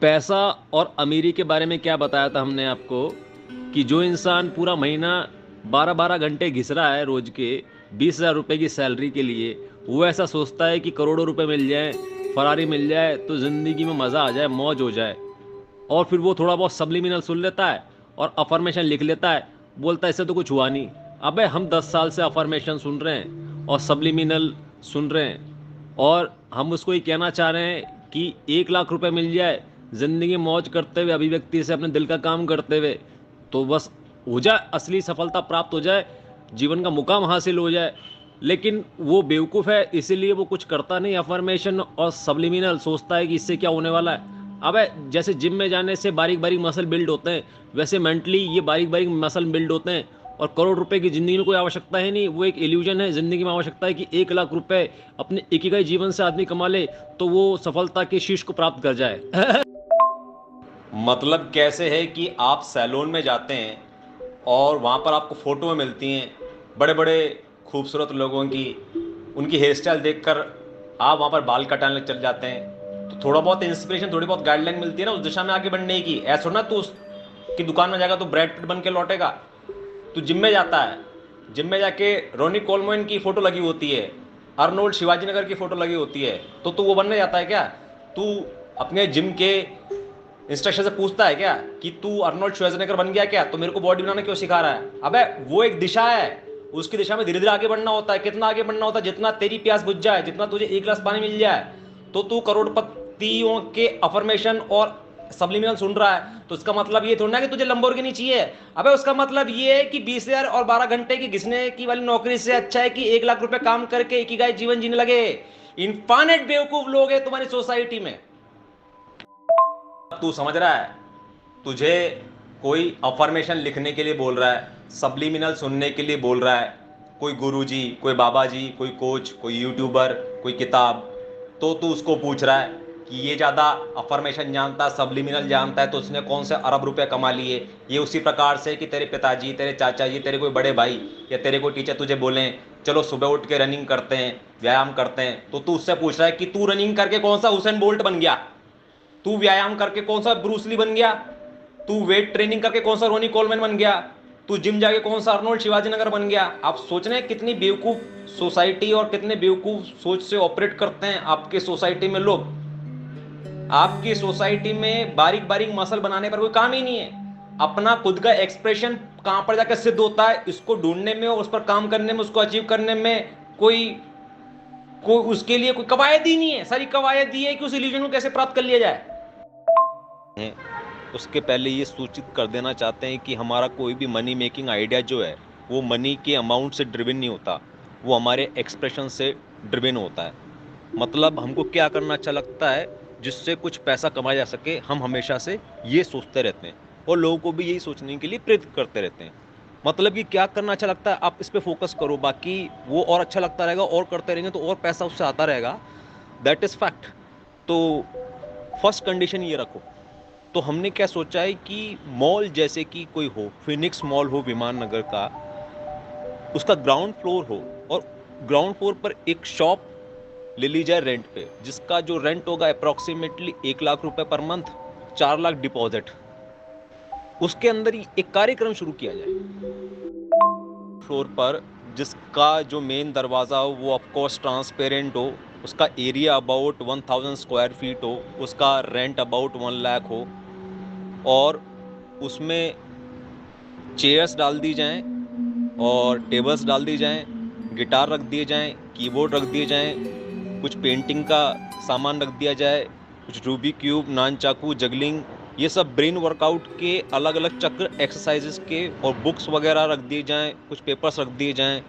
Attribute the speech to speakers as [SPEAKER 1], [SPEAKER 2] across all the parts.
[SPEAKER 1] पैसा और अमीरी के बारे में क्या बताया था हमने आपको कि जो इंसान पूरा महीना 12-12 घंटे घिस रहा है रोज के 20,000 रुपए की सैलरी के लिए, वो ऐसा सोचता है कि करोड़ों रुपए मिल जाए, फरारी मिल जाए तो ज़िंदगी में मज़ा आ जाए, मौज हो जाए। और फिर वो थोड़ा बहुत सब्लिमिनल सुन लेता है और अफर्मेशन लिख लेता है, बोलता है इससे तो कुछ हुआ नहीं। अबे हम 10 साल से अफर्मेशन सुन रहे हैं और सब्लिमिनल सुन रहे हैं, और हम उसको ये कहना चाह रहे हैं कि 1 लाख रुपए मिल जाए जिंदगी मौज करते हुए, अभिव्यक्ति से अपने दिल का काम करते हुए, तो बस हो जाए, असली सफलता प्राप्त हो जाए, जीवन का मुकाम हासिल हो जाए। लेकिन वो बेवकूफ़ है, इसीलिए वो कुछ करता नहीं, अफर्मेशन और सब्लिमिनल सोचता है कि इससे क्या होने वाला है। अबे जैसे जिम में जाने से बारीक बारीक मसल बिल्ड होते हैं, वैसे मेंटली ये बारीक बारीक मसल बिल्ड होते हैं। और करोड़ रुपए की जिंदगी में कोई आवश्यकता है नहीं, वो एक इल्यूजन है। जिंदगी में आवश्यकता है कि 1 लाख रुपए अपने इकिगाई जीवन से आदमी कमा ले, तो वो सफलता के शीर्ष को प्राप्त कर जाए।
[SPEAKER 2] मतलब कैसे है कि आप सैलून में जाते हैं और वहाँ पर आपको फ़ोटो मिलती हैं बड़े बड़े खूबसूरत लोगों की, उनकी हेयर स्टाइल देखकर आप वहाँ पर बाल कटाने चल जाते हैं। तो थोड़ा बहुत इंस्पिरेशन, थोड़ी बहुत गाइडलाइन मिलती है ना उस दिशा में आगे बढ़ने की। ऐसा ना तू उसकी दुकान में जाएगा तो ब्रेड पिट बन के लौटेगा। तू जिम में जाता है, जिम में जाके रोनी कोलमैन की फ़ोटो लगी होती है, अर्नोल्ड शिवाजी नगर की फ़ोटो लगी होती है, तो तू वो बनने जाता है क्या? तू अपने जिम के इंस्ट्रक्शन से पूछता है क्या कि तू अर्नोल्ड श्वार्ज़नेगर बन गया क्या, तो मेरे को बॉडी बनाना क्यों सिखा रहा है? अबे वो एक दिशा है, उसकी दिशा में धीरे धीरे आगे बढ़ना होता है। कितना आगे बढ़ना होता है? जितना तेरी प्यास बुझ जाए, जितना तुझे 1 गिलास पानी मिल जाए। तो तू करोड़पतियों के अफर्मेशन और सब्लिमिनल सुन रहा है, तो उसका मतलब ये थोड़ा ना कि तुझे लंबोर्गिनी चाहिए। अबे उसका मतलब ये है कि 20,000 और 12 घंटे की घिसने की वाली नौकरी से अच्छा है कि 1 लाख रुपए काम करके इकिगाई जीवन जीने लगे। इनफानेट बेवकूफ लोग हैं तुम्हारी सोसाइटी में। तू समझ रहा है? तुझे कोई अफर्मेशन लिखने के लिए बोल रहा है, सब्लिमिनल सुनने के लिए बोल रहा है, कोई गुरुजी, कोई बाबा जी, कोई कोच, कोई यूट्यूबर, कोई किताब, तो तू उसको पूछ रहा है कि ये ज़्यादा अफर्मेशन जानता है, सब्लिमिनल जानता है, तो उसने कौन से अरब रुपए कमा लिए। ये उसी प्रकार से कि तेरे पिताजी, तेरे चाचा जी, तेरे कोई बड़े भाई या तेरे कोई टीचर तुझे बोलें चलो सुबह उठ के रनिंग करते हैं, व्यायाम करते हैं, तो तू उससे पूछ रहा है कि तू रनिंग करके कौन सा हुसैन बोल्ट बन गया, तू व्यायाम करके कौन सा ब्रूसली बन गया, तू वेट ट्रेनिंग करके कौन सा रोनी कोलमैन बन गया, तू जिम जाके कौन सा अर्नोल्ड शिवाजी नगर बन गया। आप सोच रहे हैं कितनी बेवकूफ सोसाइटी और कितने बेवकूफ सोच से ऑपरेट करते हैं आपके सोसाइटी में लोग। आपकी सोसाइटी में बारीक बारीक मसल बनाने पर कोई काम ही नहीं है। अपना खुद का एक्सप्रेशन कहां पर जाकर सिद्ध होता है, इसको ढूंढने में और उस पर काम करने में, उसको अचीव करने में कोई कोई उसके लिए कोई कवायद ही नहीं है। सारी कवायद ये है कि उस इल्यूजन को कैसे प्राप्त कर लिया जाए। उसके पहले ये सूचित कर देना चाहते हैं कि हमारा कोई भी मनी मेकिंग आइडिया जो है वो मनी के अमाउंट से ड्रिवन नहीं होता, वो हमारे एक्सप्रेशन से ड्रिवन होता है। मतलब हमको क्या करना अच्छा लगता है जिससे कुछ पैसा कमाया जा सके, हम हमेशा से ये सोचते रहते हैं और लोगों को भी यही सोचने के लिए प्रेरित करते रहते हैं। मतलब कि क्या करना अच्छा लगता है आप इस पर फोकस करो, बाकी वो और अच्छा लगता रहेगा और करते रहेंगे तो और पैसा उससे आता रहेगा। That is fact. तो फर्स्ट कंडीशन ये रखो। तो हमने क्या सोचा है कि मॉल जैसे कि कोई हो, फिनिक्स मॉल हो विमान नगर का, उसका ग्राउंड फ्लोर हो और ग्राउंड फ्लोर पर एक शॉप ले ली जाए रेंट पे, जिसका जो रेंट होगा अप्रोक्सीमेटली 1 लाख रुपए पर मंथ, 4 लाख डिपॉजिट। उसके अंदर ही एक कार्यक्रम शुरू किया जाए फ्लोर पर, जिसका जो मेन दरवाज़ा हो वो ऑफकोर्स ट्रांसपेरेंट हो, उसका एरिया अबाउट 1000 स्क्वायर फीट हो, उसका रेंट अबाउट 1 लाख हो, और उसमें चेयर्स डाल दी जाएं और टेबल्स डाल दी जाएं, गिटार रख दिए जाएं, कीबोर्ड रख दिए जाएं, कुछ पेंटिंग का सामान रख दिया जाए, कुछ रूबी क्यूब, नान चाकू, जगलिंग, ये सब ब्रेन वर्कआउट के अलग अलग चक्र एक्सरसाइजेस के, और बुक्स वगैरह रख दिए जाएं, कुछ पेपर्स रख दिए जाएं।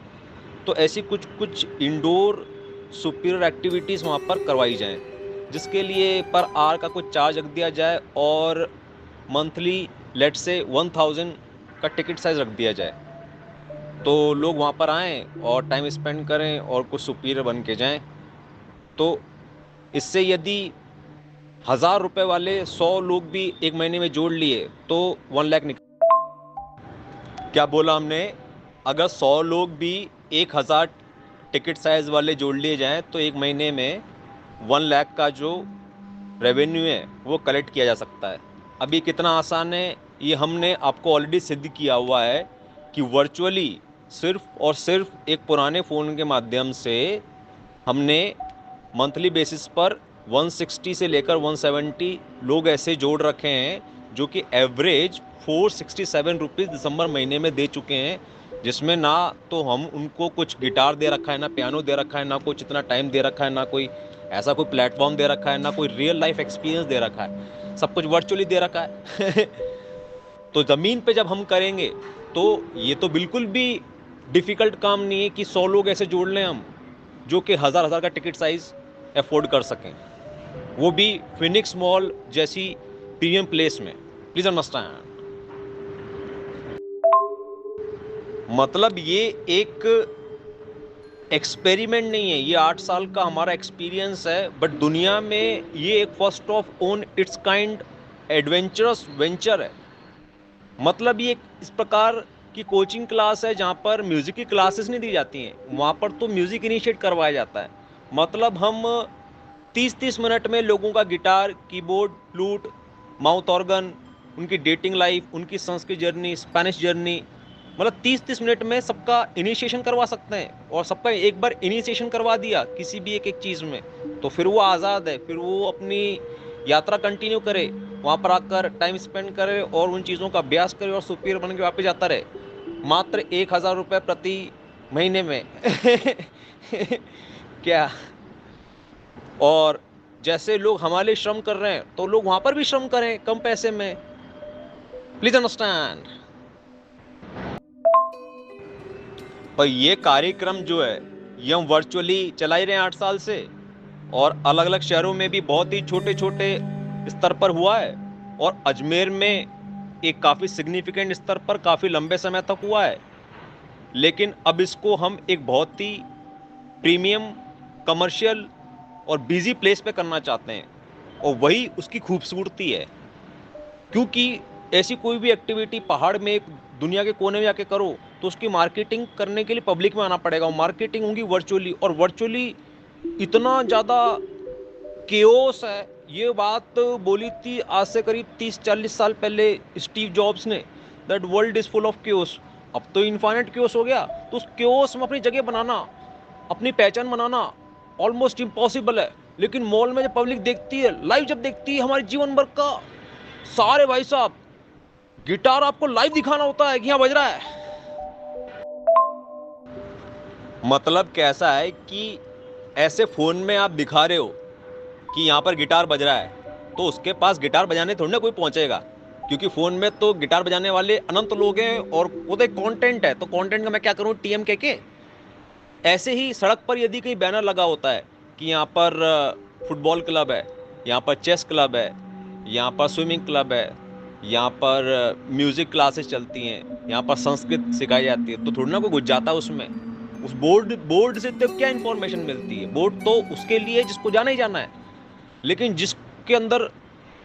[SPEAKER 2] तो ऐसी कुछ कुछ इंडोर सुपीरियर एक्टिविटीज़ वहाँ पर करवाई जाएं, जिसके लिए पर आवर का कुछ चार्ज रख दिया जाए और मंथली लेट से 1000 का टिकट साइज रख दिया जाए। तो लोग वहाँ पर आएँ और टाइम स्पेंड करें और कुछ सुपीरियर बन के जाएं। तो इससे यदि 1000 रुपए वाले 100 लोग भी एक महीने में जोड़ लिए तो 1 लाख निकल। क्या बोला हमने? अगर 100 लोग भी 1000 टिकट साइज वाले जोड़ लिए जाएं तो एक महीने में 1 लाख का जो रेवेन्यू है वो कलेक्ट किया जा सकता है। अभी कितना आसान है ये हमने आपको ऑलरेडी सिद्ध किया हुआ है कि वर्चुअली सिर्फ और सिर्फ एक पुराने फ़ोन के माध्यम से हमने मंथली बेसिस पर 160 से लेकर 170 लोग ऐसे जोड़ रखे हैं जो कि एवरेज 467 रुपीज़ दिसंबर महीने में दे चुके हैं, जिसमें ना तो हम उनको कुछ गिटार दे रखा है, ना पियानो दे रखा है, ना कुछ इतना टाइम दे रखा है, ना कोई ऐसा कोई प्लेटफॉर्म दे रखा है, ना कोई रियल लाइफ एक्सपीरियंस दे रखा है, सब कुछ वर्चुअली दे रखा है। तो ज़मीन पे जब हम करेंगे तो ये तो बिल्कुल भी डिफ़िकल्ट काम नहीं है कि 100 लोग ऐसे जोड़ लें हम जो कि हज़ार का टिकट साइज़ अफोर्ड कर सकें, वो भी फिनिक्स मॉल जैसी प्रीमियम प्लेस में। प्लीज़ अंडरस्टैंड, मतलब ये एक एक्सपेरिमेंट नहीं है, ये 8 साल का हमारा एक्सपीरियंस है, बट दुनिया में ये एक first of own it's kind adventurous venture है। मतलब ये इस प्रकार की कोचिंग क्लास है जहाँ पर म्यूज़िक की क्लासेस नहीं दी जाती हैं, वहाँ पर तो म्यूज़िक इनिशिएट करवाया जाता है। मतलब हम 30-30 मिनट में लोगों का guitar, keyboard, flute, mouth organ, उनकी डेटिंग लाइफ, उनकी संस्कृत जर्नी, स्पेनिश जर्नी, मतलब 30-30 मिनट में सबका इनिशिएशन करवा सकते हैं। और सबका एक बार इनिशिएशन करवा दिया किसी भी एक चीज़ में तो फिर वो आज़ाद है, फिर वो अपनी यात्रा कंटिन्यू करे, वहाँ पर आकर टाइम स्पेंड करे और उन चीज़ों का अभ्यास करे और सुपीरियर बन के वापस जाता रहे, मात्र 1000 रुपये प्रति महीने में। क्या? और जैसे लोग हमारे लिए श्रम कर रहे हैं तो लोग वहाँ पर भी श्रम करें कम पैसे में। Please understand. पर ये कार्यक्रम जो है ये हम वर्चुअली चला ही रहे हैं 8 साल से, और अलग अलग शहरों में भी बहुत ही छोटे छोटे स्तर पर हुआ है, और अजमेर में एक काफ़ी सिग्निफिकेंट स्तर पर काफ़ी लंबे समय तक हुआ है। लेकिन अब इसको हम एक बहुत ही प्रीमियम, कमर्शियल और बिजी प्लेस पे करना चाहते हैं, और वही उसकी खूबसूरती है। क्योंकि ऐसी कोई भी एक्टिविटी पहाड़ में एक दुनिया के कोने में जाके करो तो उसकी मार्केटिंग करने के लिए पब्लिक में आना पड़ेगा, और मार्केटिंग होगी वर्चुअली, और वर्चुअली इतना ज़्यादा केओस है। ये बात बोली थी आज से करीब 30-40 साल पहले स्टीव जॉब्स ने, that world is full of chaos. अब तो इनफाइनाइट केओस हो गया, तो उस केओस में अपनी जगह बनाना, अपनी पहचान बनाना ऑलमोस्ट इम्पॉसिबल है। लेकिन मॉल में जब पब्लिक देखती है, लाइव जब देखती है हमारे जीवन भर का, सारे भाई साहब गिटार आपको लाइव दिखाना होता है कि यहाँ बज रहा है। मतलब कैसा है कि ऐसे फोन में आप दिखा रहे हो कि यहाँ पर गिटार बज रहा है, तो उसके पास गिटार बजाने थोड़ी ना कोई पहुंचेगा, क्योंकि फोन में तो गिटार बजाने वाले अनंत लोग हैं, और वो तो एक कंटेंट है, तो कंटेंट का मैं क्या करूँ टीएम के। ऐसे ही सड़क पर यदि कहीं बैनर लगा होता है कि यहाँ पर फुटबॉल क्लब है, यहाँ पर चेस क्लब है, यहाँ पर स्विमिंग क्लब है, यहाँ पर म्यूज़िक क्लासेस चलती हैं, यहाँ पर संस्कृत सिखाई जाती है, तो थोड़ा ना कोई घुस जाता है उसमें। उस बोर्ड से तो क्या इन्फॉर्मेशन मिलती है? बोर्ड तो उसके लिए जिसको जाना ही जाना है, लेकिन जिसके अंदर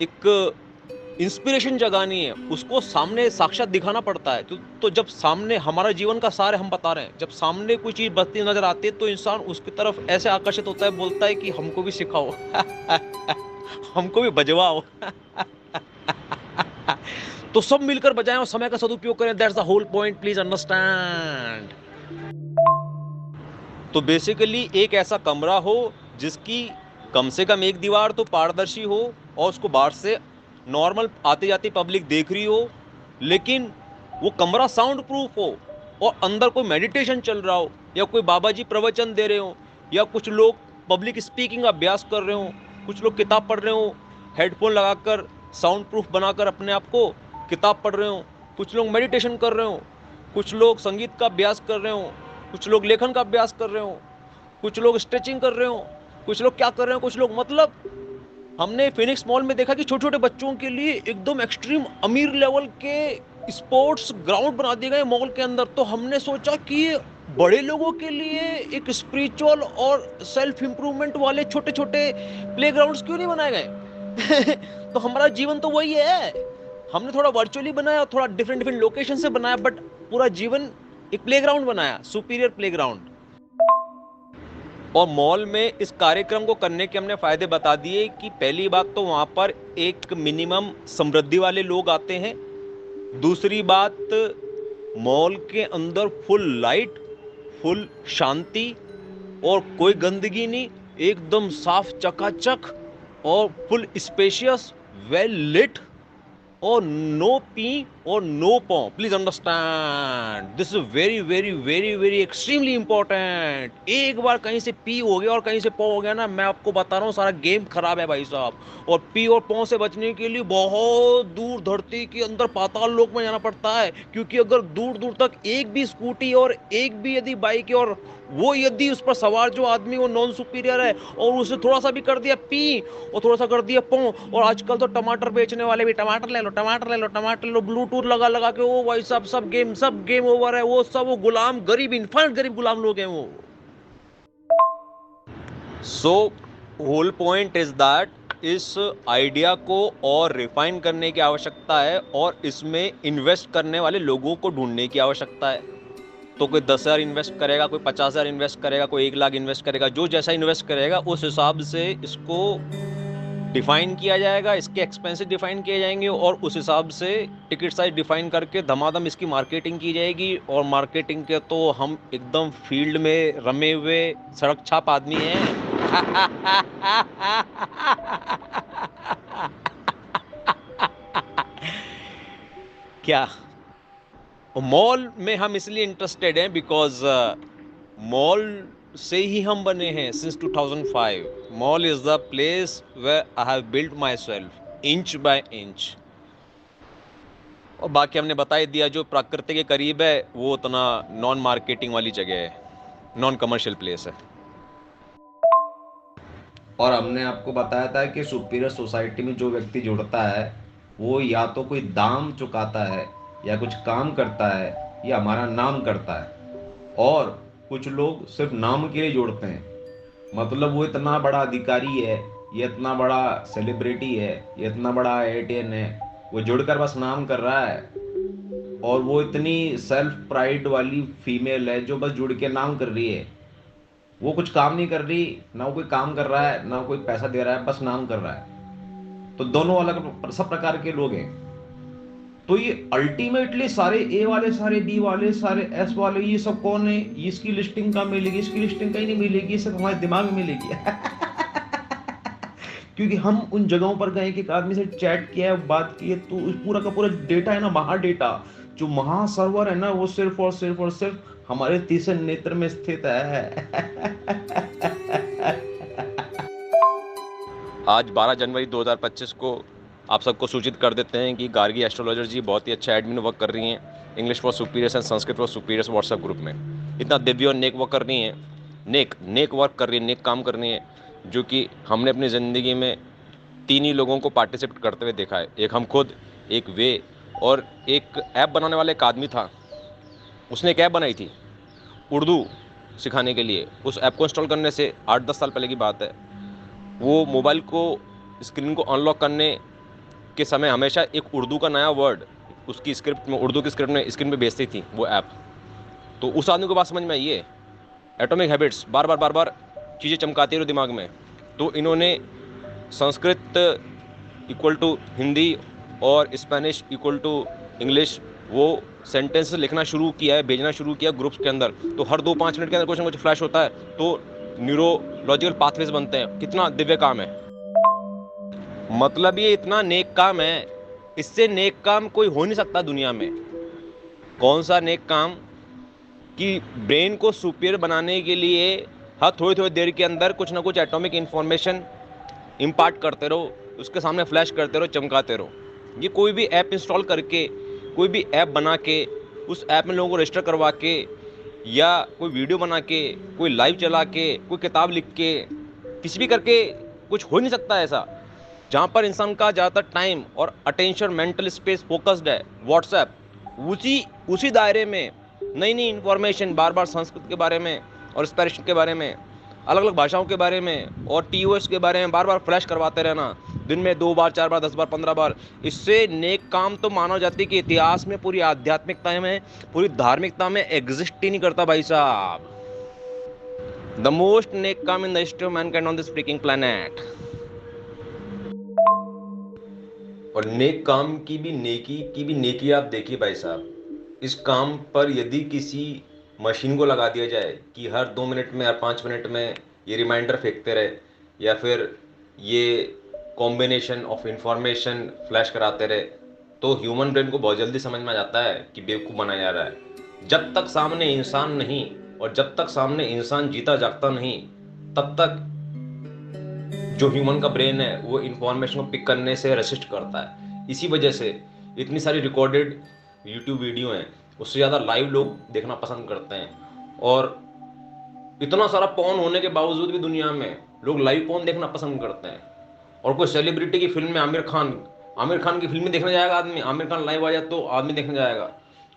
[SPEAKER 2] एक इंस्पिरेशन जगानी है उसको सामने साक्षात दिखाना पड़ता है। तो जब सामने हमारा जीवन का सार हम बता रहे हैं, जब सामने कोई चीज़ बचती नजर आती है तो इंसान उसकी तरफ ऐसे आकर्षित होता है, बोलता है कि हमको भी सिखाओ। हमको भी बजवाओ। तो सब मिलकर बजाएं और समय का सदुपयोग करें, that's the whole point, please understand. तो बेसिकली एक ऐसा कमरा हो जिसकी कम से कम एक दीवार तो पारदर्शी हो, और उसको बाहर से नॉर्मल आती जाती पब्लिक देख रही हो, लेकिन वो कमरा साउंड प्रूफ हो, और अंदर कोई मेडिटेशन चल रहा हो, या कोई बाबा जी प्रवचन दे रहे हो, या कुछ लोग पब्लिक स्पीकिंग का अभ्यास कर रहे हो, कुछ लोग किताब पढ़ रहे हो, हेडफोन लगाकर साउंड प्रूफ बनाकर अपने आप को किताब पढ़ रहे हो, कुछ लोग मेडिटेशन कर रहे हो, कुछ लोग संगीत का अभ्यास कर रहे हो, कुछ लोग लेखन का अभ्यास कर रहे हो, कुछ लोग स्ट्रेचिंग कर रहे हो, कुछ लोग क्या कर रहे हो, कुछ लोग, मतलब हमने फिनिक्स मॉल में देखा कि छोटे छोटे बच्चों के लिए एकदम एक्सट्रीम अमीर लेवल के स्पोर्ट्स ग्राउंड बना दिए गए मॉल के अंदर। तो हमने सोचा कि बड़े लोगों के लिए एक स्पिरिचुअल और सेल्फ इंप्रूवमेंट वाले छोटे छोटे प्लेग्राउंड्स क्यों नहीं बनाए गए? तो हमारा जीवन तो वही है, हमने थोड़ा वर्चुअली बनाया, थोड़ा डिफरेंट डिफरेंट लोकेशन से बनाया, बट पूरा जीवन एक प्लेग्राउंड बनाया, सुपीरियर प्लेग्राउंड। और मॉल में इस कार्यक्रम को करने के हमने फायदे बता दिए कि पहली बात तो वहाँ पर एक मिनिमम समृद्धि वाले लोग आते हैं। दूसरी बात, मॉल के अंदर फुल लाइट, फुल शांति और कोई गंदगी नहीं, एकदम साफ चकाचक और फुल स्पेशियस, वेल लिट, और नो पी और नो पॉ। Please understand, this is very very very very extremely important. एक बार कहीं से पी हो गया और कहीं से पॉ हो गया ना, मैं आपको बता रहा हूँ सारा गेम खराब है भाई साहब। और पी और पॉ से बचने के लिए बहुत दूर धरती के अंदर पाताल लोक में जाना पड़ता है, क्योंकि अगर दूर दूर तक एक भी स्कूटी और एक भी यदि बाइक और वो यदि उस पर सवार जो आदमी वो नॉन सुपीरियर है और उसे थोड़ा सा भी कर दिया पी और थोड़ा सा कर दिया पौ, और आजकल तो टमाटर बेचने वाले भी टमाटर ले लो टमाटर ले लो टमाटर ले लो, ब्लूटूथ लगा लगा के, वो भाई सब गेम ओवर है। वो सब वो गुलाम गरीब इन्फाइनाइट गरीब गुलाम लोग हैं वो। So whole point is that इस आइडिया को और रिफाइन करने की आवश्यकता है और इसमें इन्वेस्ट करने वाले लोगों को ढूंढने की आवश्यकता है। तो कोई 10,000 इन्वेस्ट करेगा, कोई 50,000 इन्वेस्ट करेगा, कोई 1 लाख इन्वेस्ट करेगा, जो जैसा इन्वेस्ट करेगा उस हिसाब से इसको डिफाइन किया जाएगा, इसके एक्सपेंसेस डिफाइन किए जाएंगे और उस हिसाब से टिकट साइज डिफाइन करके धमाधम इसकी मार्केटिंग की जाएगी। और मार्केटिंग के तो हम एकदम फील्ड में रमे हुए सड़क छाप आदमी हैं। क्या मॉल में हम इसलिए इंटरेस्टेड हैं बिकॉज मॉल से ही हम बने हैं since 2005। Mall is the place where I have built myself inch by inch. और बाकी हमने बता ही दिया, जो प्रकृति के करीब है वो उतना नॉन मार्केटिंग वाली जगह है, नॉन कमर्शियल प्लेस है।
[SPEAKER 3] और हमने आपको बताया था कि सुपीरियर सोसाइटी में जो व्यक्ति जुड़ता है वो या तो कोई दाम चुकाता है या कुछ काम करता है या हमारा नाम करता है। और कुछ लोग सिर्फ नाम के लिए जुड़ते हैं, मतलब वो इतना बड़ा अधिकारी है, ये इतना बड़ा सेलिब्रिटी है, ये इतना बड़ा एटीएन है, वो जुड़कर बस नाम कर रहा है। और वो इतनी सेल्फ प्राइड वाली फीमेल है जो बस जुड़ के नाम कर रही है, वो कुछ काम नहीं कर रही, ना वो कोई काम कर रहा है ना कोई पैसा दे रहा है, बस नाम कर रहा है। तो दोनों अलग सब प्रकार के लोग हैं। तो ये अल्टीमेटली सारे ए वाले, सारे बी वाले, सारे एस वाले, ये सब कौन है? इसकी लिस्टिंग कहाँ मिलेगी? इसकी लिस्टिंग कहीं नहीं मिलेगी, ये सब हमारे दिमाग में मिलेगी। क्योंकि हम उन जगहों पर गए कि एक आदमी से चैट किया है, बात की है, तो उस पूरा का पूरा डेटा है ना, महा डेटा जो महा सर्वर है ना, वो सिर्फ और सिर्फ और सिर्फ हमारे तीसरे नेत्र में स्थित है।
[SPEAKER 2] आज 12 जनवरी 2025 को आप सबको सूचित कर देते हैं कि गार्गी एस्ट्रोलॉजर जी बहुत ही अच्छा एडमिन वर्क कर रही हैं English for superiors and Sanskrit for superiors WhatsApp group में। इतना दिव्य और नेक वर्क कर रही हैं, नेक वर्क कर रही है, नेक काम कर रही हैं, जो कि हमने अपनी ज़िंदगी में 3 ही लोगों को पार्टिसिपेट करते हुए देखा है। एक हम खुद, एक वे, और एक ऐप बनाने वाला एक आदमी था, उसने एक ऐप बनाई थी उर्दू सिखाने के लिए। उस ऐप को इंस्टॉल करने से 8-10 साल पहले की बात है, वो मोबाइल को स्क्रीन को अनलॉक करने के समय हमेशा एक उर्दू का नया वर्ड उसकी स्क्रिप्ट में, उर्दू की स्क्रिप्ट में स्क्रीन पे भेजती थी वो ऐप। तो उस आदमी को बात समझ में आई है, एटॉमिक हैबिट्स, बार बार चीज़ें चमकाती रहो दिमाग में। तो इन्होंने संस्कृत इक्वल टू हिंदी और स्पेनिश इक्वल टू इंग्लिश वो सेंटेंस लिखना शुरू किया है, भेजना शुरू किया ग्रुप्स के अंदर। तो हर 2-5 मिनट के अंदर कुछ ना कुछ फ्लैश होता है, तो न्यूरोलॉजिकल पाथवेज बनते हैं। कितना दिव्य काम है, मतलब ये इतना नेक काम है, इससे नेक काम कोई हो नहीं सकता दुनिया में। कौन सा नेक काम कि ब्रेन को सुपीरियर बनाने के लिए हर थोड़ी देर के अंदर कुछ ना कुछ एटॉमिक इंफॉर्मेशन इम्पार्ट करते रहो, उसके सामने फ्लैश करते रहो, चमकाते रहो। ये कोई भी ऐप इंस्टॉल करके, कोई भी ऐप बना के, उस ऐप में लोगों को रजिस्टर करवा के, या कोई वीडियो बना के, कोई लाइव चला के, कोई किताब लिख के, किसी भी करके कुछ हो नहीं सकता ऐसा। जहाँ पर इंसान का ज़्यादातर टाइम और अटेंशन, मेंटल स्पेस फोकस्ड है, व्हाट्सएप, उसी दायरे में नई इन्फॉर्मेशन बार संस्कृत के बारे में और स्पेनिश के बारे में, अलग अलग भाषाओं के बारे में और टीओएस के बारे में बार फ्लैश करवाते रहना, दिन में 2 बार, 4 बार, 10 बार, 15 बार। इससे नेक काम तो मानव जाति के इतिहास में, पूरी आध्यात्मिकता में, पूरी धार्मिकता में एग्जिस्ट ही नहीं करता भाई साहब। The most neck calm in the history of mankind on this freaking planet.
[SPEAKER 3] और नेक काम की भी नेकी आप देखिए भाई साहब। इस काम पर यदि किसी मशीन को लगा दिया जाए कि हर 2 मिनट में, हर 5 मिनट में ये रिमाइंडर फेंकते रहे, या फिर ये कॉम्बिनेशन ऑफ इंफॉर्मेशन फ्लैश कराते रहे, तो ह्यूमन ब्रेन को बहुत जल्दी समझ में आ जाता है कि बेवकूफ़ बनाया जा रहा है। जब तक सामने इंसान नहीं, और जब तक सामने इंसान जीता जागता नहीं, तब तक जो ह्यूमन का ब्रेन है वो इंफॉर्मेशन को पिक करने से रेसिस्ट करता है। इसी वजह से इतनी सारी रिकॉर्डेड यूट्यूब वीडियो हैं, उससे ज़्यादा लाइव लोग देखना पसंद करते हैं। और इतना सारा पॉर्न होने के बावजूद भी दुनिया में लोग लाइव पॉर्न देखना पसंद करते हैं। और कोई सेलिब्रिटी की फिल्म में आमिर खान की फिल्म में देखने जाएगा आदमी, आमिर खान लाइव आ जाए तो आदमी देखने जाएगा,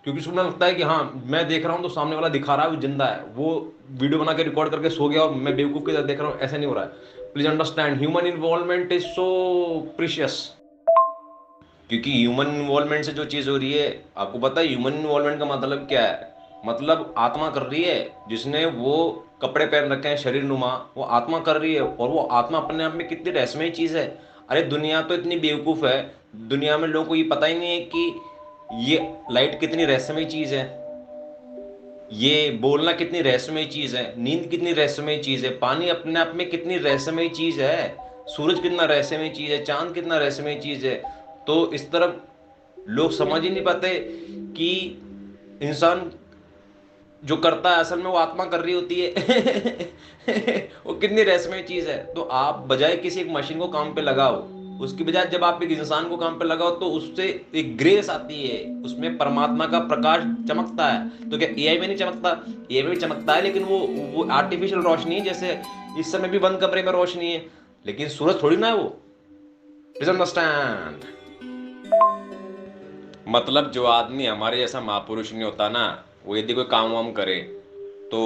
[SPEAKER 3] क्योंकि उसको लगता है कि हाँ मैं देख रहा हूँ तो सामने वाला दिखा रहा है, वो जिंदा है, वो वीडियो बना के रिकॉर्ड करके सो गया और मैं बेवकूफ़ की तरह देख रहा हूँ। ऐसा नहीं हो रहा है। Please understand, human involvement is so precious. क्योंकि ह्यूमन इन्वॉल्वमेंट से जो चीज़ हो रही है, आपको पता है ह्यूमन इन्वॉल्वमेंट का मतलब क्या है? मतलब आत्मा कर रही है, जिसने वो कपड़े पहन रखे हैं शरीर नुमा, वो आत्मा कर रही है। और वो आत्मा अपने आप में कितनी रहस्यमय चीज़ है। अरे दुनिया तो इतनी बेवकूफ़ है, दुनिया में लोगों को ये पता ही नहीं है कि ये लाइट कितनी रहस्यमय चीज़ है, ये बोलना कितनी रहस्यमय चीज़ है, नींद कितनी रहस्यमय चीज़ है, पानी अपने आप में कितनी रहस्यमय चीज़ है, सूरज कितना रहस्यमय चीज़ है, चांद कितना रहस्यमय चीज़ है। तो इस तरफ लोग समझ ही नहीं पाते कि इंसान जो करता है असल में वो आत्मा कर रही होती है। वो कितनी रहस्यमय चीज़ है। तो आप बजाय किसी एक मशीन को काम पे लगाओ, उसकी बजाय जब आप एक इंसान को काम पे लगाओ तो उससे एक ग्रेस आती है, उसमें परमात्मा का प्रकाश चमकता है। तो क्या एआई में नहीं चमकता? एआई में भी चमकता है, लेकिन वो आर्टिफिशियल रोशनी है। जैसे इस समय भी बंद कमरे में रोशनी है, लेकिन सूरज थोड़ी ना है वो। Please understand. मतलब जो आदमी हमारे जैसा महापुरुष नहीं होता ना, वो यदि कोई काम वाम करे तो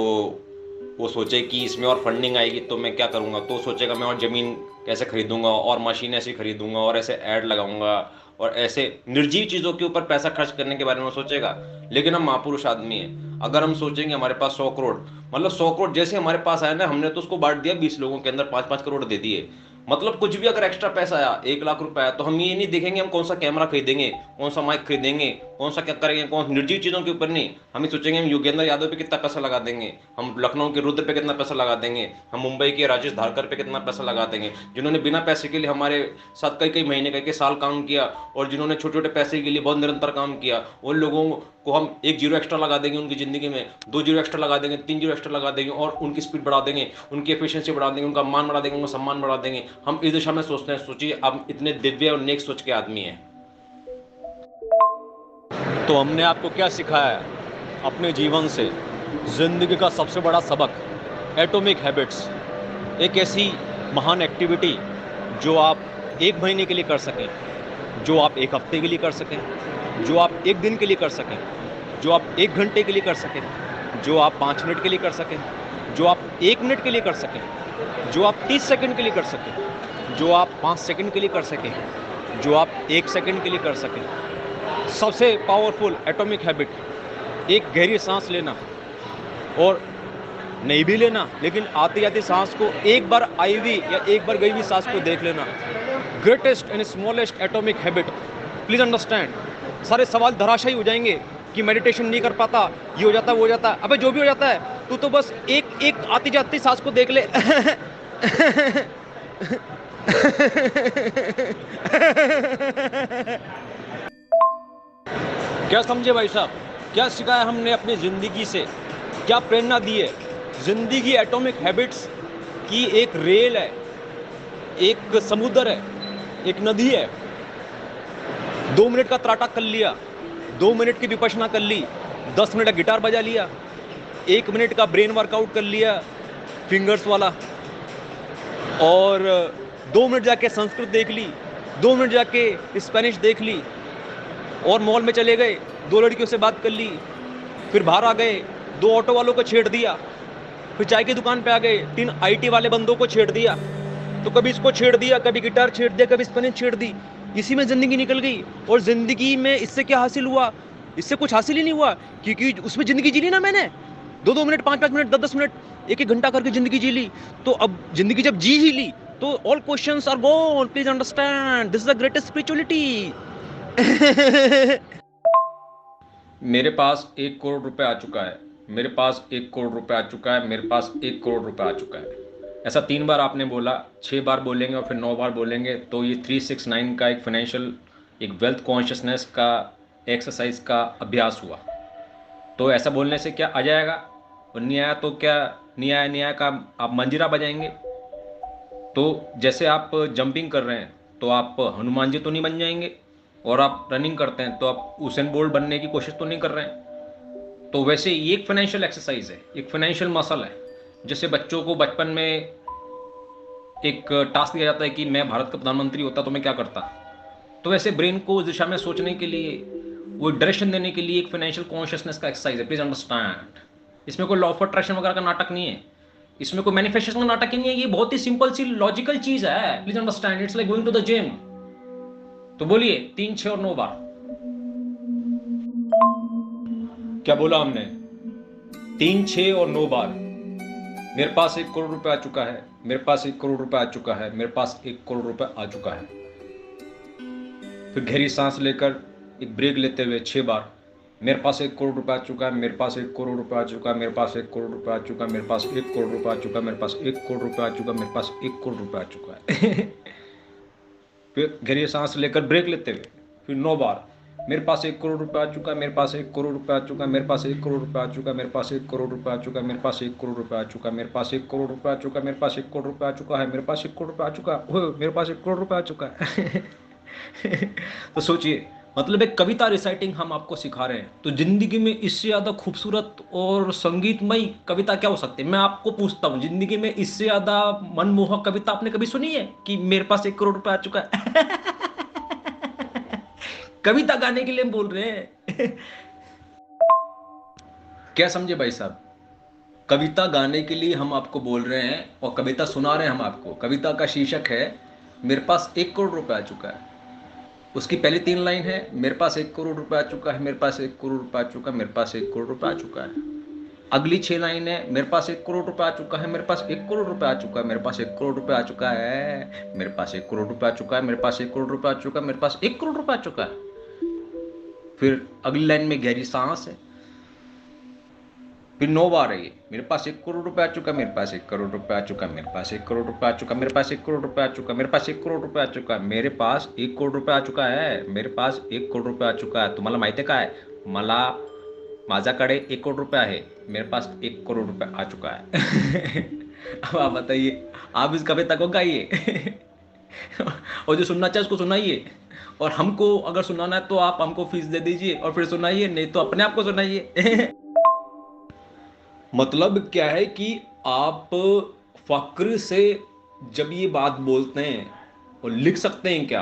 [SPEAKER 3] वो सोचे कि इसमें और फंडिंग आएगी तो मैं क्या करूँगा, तो सोचेगा मैं और ज़मीन कैसे खरीदूंगा, और मशीन ऐसी खरीदूंगा, और ऐसे ऐड लगाऊंगा, और ऐसे निर्जीव चीज़ों के ऊपर पैसा खर्च करने के बारे में सोचेगा। लेकिन हम महापुरुष आदमी हैं, अगर हम सोचेंगे हमारे पास 100 करोड़, मतलब 100 करोड़ जैसे हमारे पास आया ना, हमने तो उसको बांट दिया 20 लोगों के अंदर, 5-5 करोड़ दे दिए। मतलब कुछ भी अगर एक्स्ट्रा पैसा आया, 1 लाख रुपए आया, तो हम ये नहीं देखेंगे हम कौन सा कैमरा खरीदेंगे, कौन सा माइक खरीदेंगे, कौन सा क्या करेंगे, कौन निर्जीव चीज़ों के ऊपर नहीं। हम ये सोचेंगे हम योगेंद्र यादव पे कितना पैसा लगा देंगे, हम लखनऊ के रुद्र पे कितना पैसा लगा देंगे, हम मुंबई के राजेश धारकर पे कितना पैसा लगा देंगे, जिन्होंने बिना पैसे के लिए हमारे साथ कई कई महीने कई साल काम किया, और जिन्होंने छोटे छोटे पैसे के लिए बहुत निरंतर काम किया, उन लोगों को हम 1 जीरो एक्स्ट्रा लगा देंगे उनकी ज़िंदगी में, 2 जीरो एक्स्ट्रा लगा देंगे, 3 जीरो एक्स्ट्रा लगा देंगे, और उनकी स्पीड बढ़ा देंगे, उनकी एफिशिएंसी बढ़ा देंगे, उनका मान बढ़ा देंगे, उनका सम्मान बढ़ा देंगे। हम इस दिशा में सोचते हैं। सोचिए आप इतने दिव्य और नेक सोच के आदमी हैं।
[SPEAKER 2] तो हमने आपको क्या सिखाया अपने जीवन से? जिंदगी का सबसे बड़ा सबक, एटॉमिक हैबिट्स। एक ऐसी महान एक्टिविटी जो आप 1 महीने के लिए कर सकें, जो आप 1 हफ्ते के लिए कर सकें, जो आप 1 दिन के लिए कर सकें, जो आप 1 घंटे के लिए कर सकें, जो आप 5 मिनट के लिए कर सकें, जो आप 1 मिनट के लिए कर सकें, जो आप 30 सेकंड के लिए कर सकें, जो आप 5 सेकंड के लिए कर सकें, जो आप 1 सेकंड के लिए कर सकें। सबसे पावरफुल एटॉमिक हैबिट, एक गहरी सांस लेना, और नहीं भी लेना, लेकिन आती आती सांस को एक बार आई हुई या एक बार गई हुई सांस को देख लेना। Greatest and smallest atomic habit. Please understand. सारे सवाल धराशायी हो जाएंगे कि मेडिटेशन नहीं कर पाता, ये हो जाता है, वो हो जाता है। अबे जो भी हो जाता है, तू तो बस एक एक आती जाती सांस को देख ले। क्या समझे भाई साहब? क्या सिखाया हमने अपनी ज़िंदगी से, क्या प्रेरणा दी है? ज़िंदगी एटॉमिक हैबिट्स की एक रेल है, एक समुद्र है, एक नदी है। 2 मिनट का त्राटक कर लिया, 2 मिनट की विपश्यना कर ली, 10 मिनट का गिटार बजा लिया, 1 मिनट का ब्रेन वर्कआउट कर लिया फिंगर्स वाला, और 2 मिनट जाके संस्कृत देख ली, 2 मिनट जाके स्पेनिश देख ली, और मॉल में चले गए, 2 लड़कियों से बात कर ली, फिर बाहर आ गए, 2 ऑटो वालों को छेड़ दिया, फिर चाय की दुकान पे आ गए, 3 आईटी वाले बंदों को छेड़ दिया। तो कभी इसको छेड़ दिया, कभी गिटार छेड़ दिया, कभी स्पेनिश छेड़ दी। इसी में ज़िंदगी निकल गई। और ज़िंदगी में इससे क्या हासिल हुआ? इससे कुछ हासिल ही नहीं हुआ, क्योंकि उसमें ज़िंदगी जी ली ना मैंने। 2-2 मिनट, 5-5 मिनट, 10-10 मिनट, 1-1 घंटा करके जिंदगी जी ली। तो अब जिंदगी जब जी ही ली तो all questions are gone. Please understand, this is the greatest spirituality.
[SPEAKER 1] मेरे पास 1 करोड़ रुपए आ चुका है, मेरे पास 1 करोड़ रुपए आ चुका है, मेरे पास 1 करोड़ रुपए आ चुका है। ऐसा 3 बार आपने बोला, 6 बार बोलेंगे और फिर 9 बार बोलेंगे तो ये 369 का एक फाइनेंशियल, एक वेल्थ कॉन्शियसनेस का एक्सरसाइज का अभ्यास हुआ। तो ऐसा बोलने से क्या आ जाएगा, और नहीं आया तो क्या, नहीं आया नहीं आया का आप मंजीरा बजाएंगे। तो जैसे आप जंपिंग कर रहे हैं तो आप हनुमान जी तो नहीं बन जाएंगे, और आप रनिंग करते हैं तो आप उसेन बोल्ट बनने की कोशिश तो नहीं कर रहे हैं। तो वैसे ये एक फाइनेंशियल एक्सरसाइज है, एक फाइनेंशियल मसल है। जैसे बच्चों को बचपन में एक टास्क दिया जाता है कि मैं भारत का प्रधानमंत्री होता तो मैं क्या करता, तो वैसे ब्रेन को उस दिशा में सोचने के लिए, वो डायरेक्शन देने के लिए एक फाइनेंशियल कॉन्शियसनेस का एक्सरसाइज है। प्लीज अंडरस्टैंड, इसमें कोई लॉ ऑफ अट्रैक्शन वगैरह का नाटक नहीं है, इसमें कोई मैनिफेस्टेशन का नाटक ही नहीं है, ये बहुत ही सिंपल सी लॉजिकल चीज है। Please understand, it's like going to the gym. तो बोलिए 3, 6 और 9 बार। क्या बोला हमने? 3, 6 और 9 बार। मेरे पास 1 करोड़ रुपए आ चुका है, मेरे पास 1 करोड़ रुपए आ चुका है, मेरे पास 1 करोड़ रुपए आ चुका है। फिर गहरी सांस लेकर एक ब्रेक लेते हुए 6 बार। मेरे पास 1 करोड़ रुपए आ चुका है, मेरे पास 1 करोड़ रुपए आ चुका है, मेरे पास 1 करोड़ रुपए आ चुका है, मेरे पास 1 करोड़ रुपए आ चुका है, मेरे पास 1 करोड़ रुपए आ चुका है, मेरे पास 1 करोड़ रुपए आ चुका है। फिर गहरी सांस लेकर ब्रेक लेते हुए फिर 9 बार। मेरे पास 1 करोड़ रुपए आ चुका है, मेरे पास 1 करोड़ रुपए आ चुका है, मेरे पास 1 करोड़ रुपए आ चुका है, मेरे पास 1 करोड़ रुपए आ चुका है, मेरे पास 1 करोड़ रुपए आ चुका है, मेरे पास 1 करोड़ रुपए आ चुका है, मेरे पास 1 करोड़ रुपए आ चुका है, मेरे पास 1 करोड़ रुपए आ चुका है, मेरे पास 1 करोड़ रुपए आ चुका है। तो सोचिए, मतलब एक कविता रिसाइटिंग हम आपको सिखा रहे हैं। तो जिंदगी में इससे ज्यादा खूबसूरत और संगीतमय कविता क्या हो सकती है? मैं आपको पूछता हूँ, जिंदगी में इससे ज्यादा मनमोहक कविता आपने कभी सुनी है कि मेरे पास 1 करोड़ रुपए आ चुका है? कविता गाने के लिए हम बोल रहे हैं। क्या समझे भाई साहब? कविता गाने के लिए हम आपको बोल रहे हैं और कविता सुना रहे हैं हम आपको। कविता का शीर्षक है मेरे पास 1 करोड़ रुपए आ चुका है। उसकी पहली 3 लाइन है मेरे पास 1 करोड़ रुपए आ चुका है, मेरे पास 1 करोड़ रुपए आ चुका है, मेरे पास 1 करोड़ रुपए आ चुका है। अगली 6 लाइन है मेरे पास 1 करोड़ रुपए आ चुका है, मेरे पास 1 करोड़ रुपए आ चुका है, मेरे पास 1 करोड़ रुपए आ चुका है, मेरे पास 1 करोड़ रुपए आ चुका है, मेरे पास 1 करोड़ रुपए आ चुका है, मेरे पास 1 करोड़ रुपए आ चुका है। फिर अगली लाइन में गहरी सांस है, फिर 9 बार है ये। मेरे पास 1 करोड़ रुपए आ चुका है, मेरे पास 1 करोड़ रुपए आ चुका है, मेरे पास 1 करोड़ रुपए आ चुका है, मेरे पास 1 करोड़ रुपए आ चुका है, मेरे पास 1 करोड़ रुपए आ चुका है, मेरे पास 1 करोड़ रुपए आ चुका है, मेरे पास 1 करोड़ रुपए आ चुका है। तुम्हाला माहिती आहे काय? मला माझ्याकडे 1 करोड़ रुपए आहे, मेरे पास 1 करोड़ रुपए आ चुका है। अब आप बताइए, आप इस कविता को गाइए। और जो सुनना चाहे उसको सुनाइए, और हमको अगर सुनाना है तो आप हमको फीस दे दीजिए और फिर सुनाइए, नहीं तो अपने आप को सुनाइए। मतलब क्या है कि आप फक्र से जब ये बात बोलते हैं और लिख सकते हैं क्या?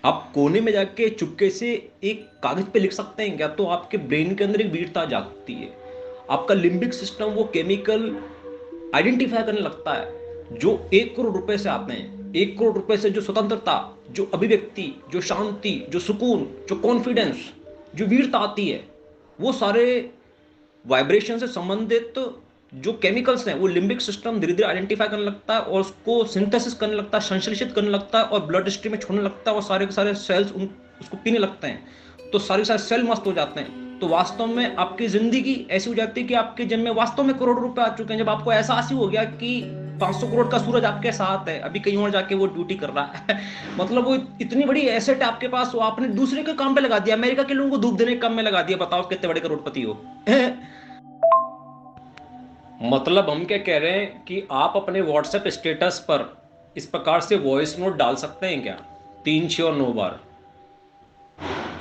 [SPEAKER 1] आप कोने में जाके चुपके से एक कागज पे लिख सकते हैं क्या? तो आपके ब्रेन के अंदर एक वीरता जागती है, आपका लिम्बिक सिस्टम वो केमिकल आइडेंटिफाई करने लगता है जो 1 करोड़ रुपए से आते हैं। 1 करोड़ रुपए से जो स्वतंत्रता, जो अभिव्यक्ति, जो शांति, जो सुकून, जो कॉन्फिडेंस, जो वीरता आती है, वो सारे वाइब्रेशन से संबंधित जो केमिकल्स हैं वो लिम्बिक सिस्टम धीरे धीरे आइडेंटिफाई करने लगता है और उसको सिंथेसिस करने लगता है, संश्लेषित करने लगता है और ब्लड स्ट्रीम में छोड़ने लगता है और सारे के सारे सेल्स उसको पीने लगते हैं। तो सारे सारे सेल मस्त हो जाते हैं। तो वास्तव में आपकी जिंदगी ऐसी हो जाती है कि आपके जेब में वास्तव में करोड़ रुपए आ चुके हैं। जब आपको एहसास ही हो गया कि 500 करोड़ का सूरज आपके साथ है, अभी कहीं और जाके वो ड्यूटी कर रहा है। मतलब वो इतनी बड़ी एसेट है आपके पास, वो आपने दूसरे के काम पे लगा दिया, अमेरिका के लोगों को धूप देने के काम में लगा दिया। बताओ कितने बड़े करोड़पति हो। मतलब हम क्या कह रहे हैं कि आप अपने व्हाट्सएप स्टेटस पर इस प्रकार से वॉइस नोट डाल सकते हैं क्या? 3, 6 और 9 बार।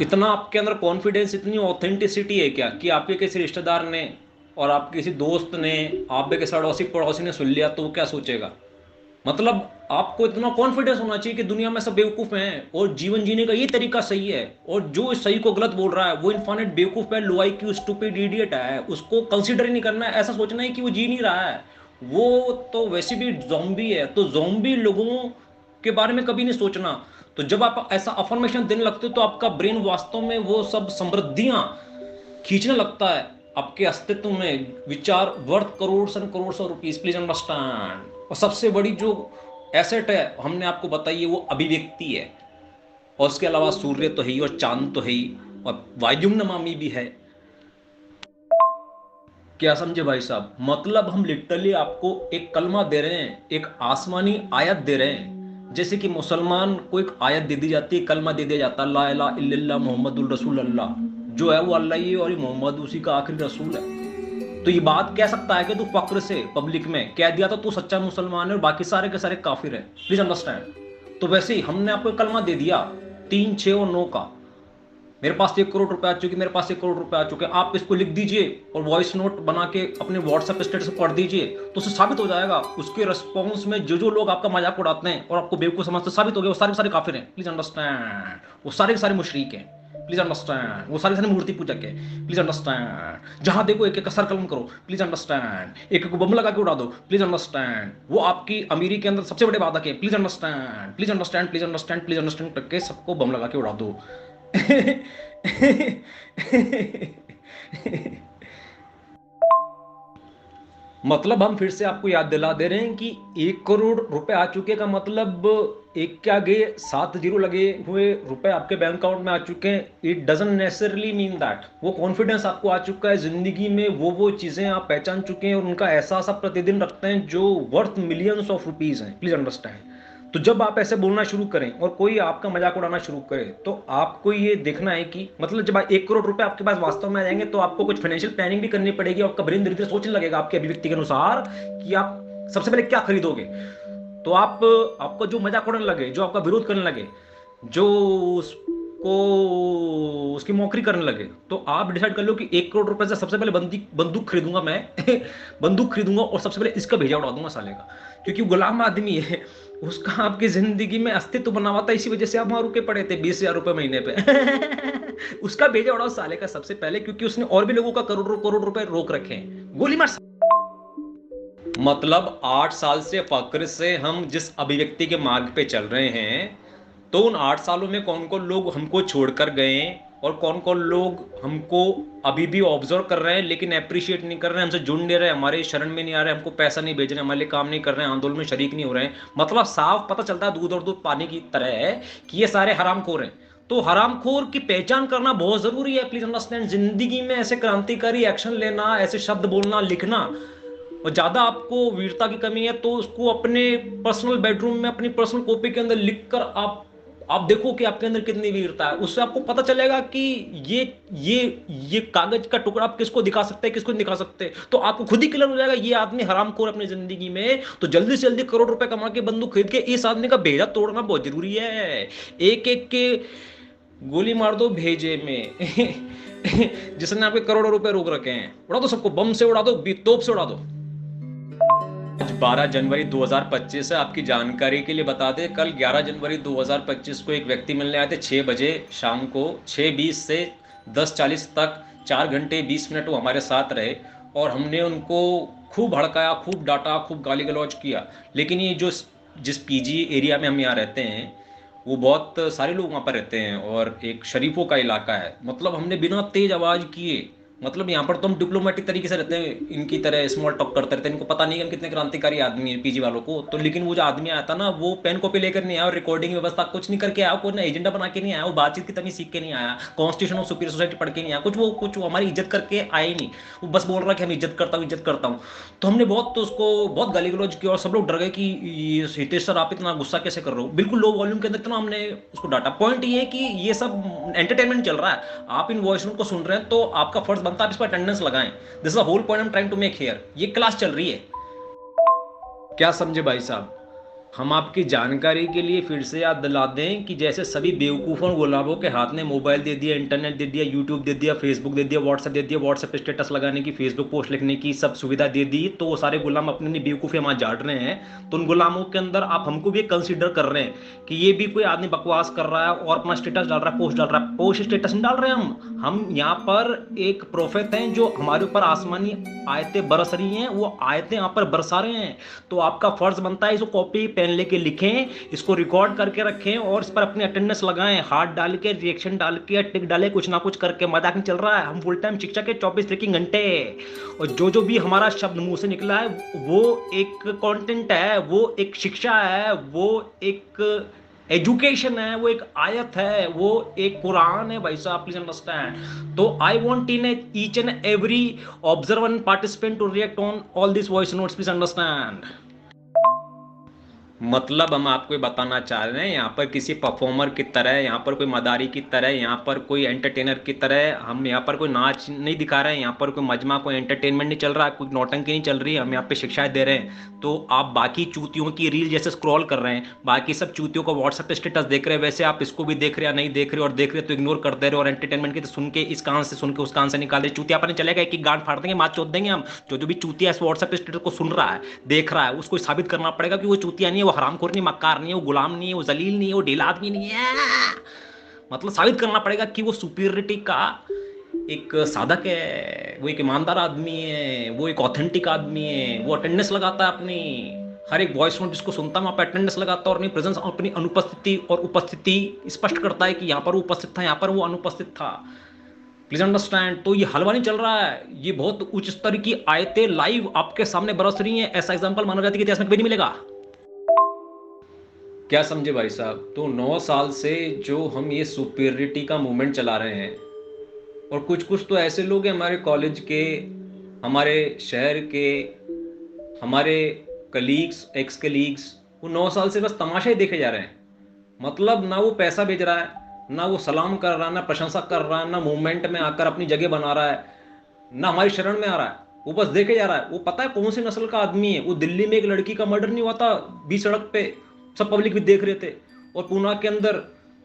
[SPEAKER 1] इतना आपके अंदर कॉन्फिडेंस, इतनी ऑथेंटिसिटी है क्या कि आपके किसी रिश्तेदार ने और आपके किसी दोस्त ने, आप के किसी अड़ोसी पड़ोसी ने सुन लिया तो वो क्या सोचेगा? मतलब आपको इतना कॉन्फिडेंस होना चाहिए कि दुनिया में सब बेवकूफ हैं और जीवन जीने का ये तरीका सही है, और जो इस सही को गलत बोल रहा है वो इनफाइनाइट बेवकूफ है, लो आईक्यू स्टूपिड इडियट है, उसको कंसीडर ही नहीं करना है। ऐसा सोचना है कि वो जी नहीं रहा है, वो तो वैसे भी ज़ॉम्बी है। तो ज़ॉम्बी लोगों के बारे में कभी नहीं सोचना। तो जब आप ऐसा अफर्मेशन देने लगते हो तो आपका ब्रेन वास्तव में वो सब समृद्धियां खींचने लगता है
[SPEAKER 4] आपके अस्तित्व में which are worth crores and crores of rupees, please understand. और सबसे बड़ी जो एसेट है हमने आपको बताई है वो अभिव्यक्ति है, और उसके अलावा सूर्य तो है ही, और चांद तो है ही, और वायुम नमामि भी है। क्या समझे भाई साहब? मतलब हम लिटरली आपको एक कलमा दे रहे हैं, एक आसमानी आयत दे रहे हैं। जैसे कि मुसलमान को एक आयत दे दी जाती है, कलमा दे दिया जाता है, ला इलाहा इल्लल्लाह मुहम्मदुर रसूल अल्लाह, जो है वो अल्लाह ही है और ये मोहम्मद उसी का आखिरी रसूल है। तो ये बात कह सकता है कि तू फक्र से पब्लिक में कह दिया तो तू सच्चा मुसलमान है और बाकी सारे के सारे काफिर है, प्लीज अंडरस्टैंड। तो वैसे ही हमने आपको एक कलमा दे दिया 3, 6 और 9 का। मेरे पास 1 करोड़ रुपए आ चुके, मेरे पास 1 करोड़ रुपए आ चुके, आप इसको लिख दीजिए और वॉइस नोट बना के अपने व्हाट्सएप स्टेटस पर पढ़ दीजिए, तो उससे साबित हो जाएगा उसके रिस्पॉन्स में जो लोग आपका मजाक उड़ाते हैं और आपको बेवकूफ समझते, साबित हो गया वो सारे के सारे काफिर हैं, प्लीज अंडरस्टैंड। वो सारे के सारे मुशरिक हैं, प्लीज अंडरस्टैंड। वो सारे मूर्ति पूजक है, प्लीज अंडरस्टैंड। जहां देखो एक एक सर कलम करो, प्लीज अंडरस्टैंड। एक एक बम लगा के उड़ा दो, प्लीज अंडरस्टैंड। वो आपकी अमीरी के अंदर सबसे बड़े बाधक है, please understand, please understand, please understand, please understand करके सबको बम लगा के उड़ा दो। मतलब हम फिर से आपको याद दिला दे रहे हैं कि 1 करोड़ रुपए आ चुके का मतलब एक क्या गए 7 जीरो लगे हुए रुपए आपके बैंक अकाउंट में आ चुके हैं। It doesn't necessarily mean that. वो कॉन्फिडेंस आपको आ चुका है जिंदगी में, वो चीजें आप पहचान चुके हैं और उनका एहसास आप प्रतिदिन रखते हैं जो वर्थ मिलियंस ऑफ रुपीज हैं, प्लीज अंडरस्टैंड। तो जब आप ऐसे बोलना शुरू करें और कोई आपका मजाक उड़ाना शुरू करे तो आपको ये देखना है कि मतलब जब 1 करोड़ रुपए आपके पास वास्तव में आ जाएंगे तो आपको कुछ फाइनेंशियल प्लानिंग भी करनी पड़ेगी। आपका ब्रेन धीरे धीरे सोचने लगेगा आपके अभिव्यक्ति के अनुसार कि आप सबसे पहले क्या खरीदोगे। तो आपको जो मजाक उड़ाने लगे, जो आपका विरोध करने लगे, जो उसकी मौकरी करने लगे, तो आप डिसाइड कर लो कि 1 करोड़ रुपए से सबसे पहले बंदूक खरीदूंगा मैं बंदूक खरीदूंगा और सबसे पहले इसका भेजा उड़ा दूंगा साले का, क्योंकि गुलाम आदमी है, उसका आपकी जिंदगी में अस्तित्व बना हुआ था, इसी वजह से आप वहां रुके पड़े थे 20,000 रुपए महीने पे उसका भेजा उड़ाओ साले का सबसे पहले, क्योंकि उसने और भी लोगों का करोड़ करोड़ रुपए रोक रखे हैं। गोली मार। मतलब 8 साल से फक्र से हम जिस अभिव्यक्ति के मार्ग पे चल रहे हैं, तो उन 8 सालों में कौन कौन लोग हमको छोड़कर गए और कौन कौन लोग हमको अभी भी ऑब्जर्व कर रहे हैं लेकिन अप्रिशिएट नहीं कर रहे हैं, हमसे जुड़ नहीं रहे, हमारे शरण में नहीं आ रहे, हमको पैसा नहीं भेज रहे, हमारे लिए काम नहीं कर रहे हैं, आंदोलन में शरीक नहीं हो रहे हैं। मतलब साफ पता चलता है दूध और दूध पानी की तरह है कि ये सारे हरामखोर हैं। तो हरामखोर की पहचान करना बहुत जरूरी है, प्लीज अंडरस्टैंड। जिंदगी में ऐसे क्रांतिकारी एक्शन लेना, ऐसे शब्द बोलना, लिखना, और ज्यादा आपको वीरता की कमी है तो उसको अपने पर्सनल बेडरूम में अपनी पर्सनल कॉपी के अंदर लिखकर आप देखो कि आपके अंदर कितनी वीरता है। उससे आपको पता चलेगा कि ये कागज का टुकड़ा आप किसको दिखा सकते हैं, किसको नहीं दिखा सकते। तो आपको खुद ही क्लियर हो जाएगा ये आदमी हरामखोर अपनी जिंदगी में। तो जल्दी से जल्दी करोड़ रुपए कमा के बंदूक खरीद के इस आदमी का भेजा तोड़ना बहुत जरूरी है। एक एक के गोली मार दो भेजे में जिसने आपके करोड़ों रुपए रोक रखे हैं, उड़ा दो सबको, बम से उड़ा दो, तोप से उड़ा दो। 12 जनवरी 2025 है, आपकी जानकारी के लिए बता दें, कल 11 जनवरी 2025 को एक व्यक्ति मिलने आए थे 6 बजे शाम को, 6:20 से 10:40 तक 4 घंटे 20 मिनट वो हमारे साथ रहे और हमने उनको खूब भड़काया, खूब डांटा, खूब गाली गलौज किया। लेकिन ये जिस पीजी एरिया में हम यहाँ रहते हैं वो बहुत सारे लोग वहाँ पर रहते हैं और एक शरीफों का इलाका है। मतलब हमने बिना तेज आवाज़ किए, मतलब यहाँ पर तो हम डिप्लोमेटिक तरीके से रहते हैं, इनकी तरह स्मॉल टॉक करते रहते हैं। इनको पता नहीं कि हम कितने क्रांतिकारी आदमी हैं पीजी वालों को। तो लेकिन वो जो आदमी आया था ना, वो पेन कॉपी लेकर नहीं आया और रिकॉर्डिंग व्यवस्था कुछ नहीं करके आया, कोई ना एजेंडा बना के नहीं आया, वो बातचीत की तमीज सीख के नहीं आया, कॉन्स्टिट्यूशन ऑफ सुपीरियर सोसाइटी पढ़ के नहीं आया, कुछ वो हमारी इज्जत करके आए ही नहीं। वो बस बोल रहा कि हम इज्जत करता हूँ, इज्जत करता हूँ। तो हमने उसको बहुत गाली गलौज किया और सब लोग डर गए कि हितेश सर आप इतना गुस्सा कैसे कर रहे हो। बिल्कुल लो वॉल्यूम के अंदर इतना हमने उसको डाटा। पॉइंट ये है कि ये सब एंटरटेनमेंट चल रहा है, आप इन वॉइस नोट को सुन रहे हैं तो आपका फर्ज बनता है आप इस पर अटेंडेंस लगाएं। This is the whole point I am trying to make here. ये क्लास चल रही है, क्या समझे भाई साहब? हम आपकी जानकारी के लिए फिर से याद दिला दें कि जैसे सभी बेवकूफ़ों गुलाबों के हाथ में मोबाइल दे दिया, इंटरनेट दे दिया, यूट्यूब दे दिया, फेसबुक दे दिया, व्हाट्सएप दे दिया, व्हाट्सएप स्टेटस लगाने की, फेसबुक पोस्ट लिखने की सब सुविधा दे दी, तो वो सारे गुलाम अपनी बेवकूफ़ी हमारे झाड़ रहे हैं। तो उन गुलामों के अंदर आप हमको भी कंसिडर कर रहे हैं कि ये भी कोई आदमी बकवास कर रहा है और अपना स्टेटस डाल रहा है, पोस्ट डाल रहा है। पोस्ट स्टेटस नहीं डाल रहे हम यहाँ पर एक प्रोफेट हैं जो हमारे ऊपर आसमानी आयतें बरस रही हैं, वो आयतें यहाँ पर बरसा रहे हैं। तो आपका फर्ज बनता है इसको कॉपी पेन लेके लिखें, इसको रिकॉर्ड करके रखें और इस पर अपनी अटेंडेंस लगाएं, हाथ डाल के, रिएक्शन डाल के, टिक डाले, कुछ ना कुछ करके। मजाक नहीं चल रहा है, हम फुल टाइम शिक्षक है, 24 फ्रीकिंग घंटे। और जो भी हमारा शब्द मुंह से निकला है वो एक कंटेंट है, वो एक शिक्षा है, वो एक एजुकेशन है, वो एक आयत है, वो एक कुरान है भाई साहब, प्लीज अंडरस्टैंड। तो I want in each and every observer and participant to react on all this voice notes, please understand. मतलब हम आपको ये बताना चाह रहे हैं, यहाँ पर किसी परफॉर्मर की तरह, यहाँ पर कोई मदारी की तरह, यहाँ पर कोई एंटरटेनर की तरह हम यहाँ पर कोई नाच नहीं दिखा रहे हैं, यहाँ पर कोई मजमा, कोई एंटरटेनमेंट नहीं चल रहा है, कोई नौटंकी नहीं चल रही है, हम यहाँ पे शिक्षाएं दे रहे हैं। तो आप बाकी चूतियों की रील जैसे स्क्रॉल कर रहे हैं, बाकी सब चूतियों का व्हाट्सएप पे स्टेटस देख रहे हैं, वैसे आप इसको भी देख रहे हैं, नहीं देख रहे, और देख रहे तो इग्नोर कर दे रहे, और एंटरटेनमेंट की तो सुन के इस कान से सुन के उस कान से निकाल दे, चूतिया पर चलेगा, एक गांड फाड़ देंगे, मार चोद देंगे हम। जो भी चूतिया इस व्हाट्सएप पे स्टेटस को सुन रहा है, देख रहा है, उसको साबित करना पड़ेगा कि वो चूतिया नहीं है, वो हरामखोर नहीं, मक्कार नहीं है, वो गुलाम नहीं है, वो जलील नहीं है, वो ढीला आदमी नहीं है। मतलब साबित करना पड़ेगा कि वो सुपीरियरिटी का एक साधक है, वो एक ईमानदार आदमी है, वो एक ऑथेंटिक आदमी है, वो अटेंडेंस लगाता है अपनी, हर एक वॉइस नोट जिसको सुनता है वहां पर अटेंडेंस लगाता है, और अपनी प्रेजेंस, अपनी अनुपस्थिति और उपस्थिति स्पष्ट करता है कि यहाँ पर वो उपस्थित था, यहाँ पर वो अनुपस्थित था, प्लीज अंडरस्टैंड। तो ये हलवा नहीं चल रहा है, ये बहुत उच्च स्तर की आयतें लाइव आपके सामने बरस रही हैं। ऐसा एग्जाम्पल मानव जाति के इतिहास में कभी नहीं मिलेगा। क्या समझे भाई साहब? तो 9 साल से जो हम ये सुपीरियरिटी का मूवमेंट चला रहे हैं, और कुछ कुछ तो ऐसे लोग हैं हमारे कॉलेज के, हमारे शहर के, हमारे कलीग्स, एक्स कलीग्स, वो 9 साल से बस तमाशा ही देखे जा रहे हैं। मतलब ना वो पैसा भेज रहा है, ना वो सलाम कर रहा है, ना प्रशंसा कर रहा है, ना मूवमेंट में आकर अपनी जगह बना रहा है, ना हमारी शरण में आ रहा है, वो बस देखे जा रहा है। वो पता है कौन सी नस्ल का आदमी है। वो दिल्ली में एक लड़की का मर्डर नहीं हुआ था बीच सड़क पे, सब पब्लिक भी देख रहे थे। और पूना के अंदर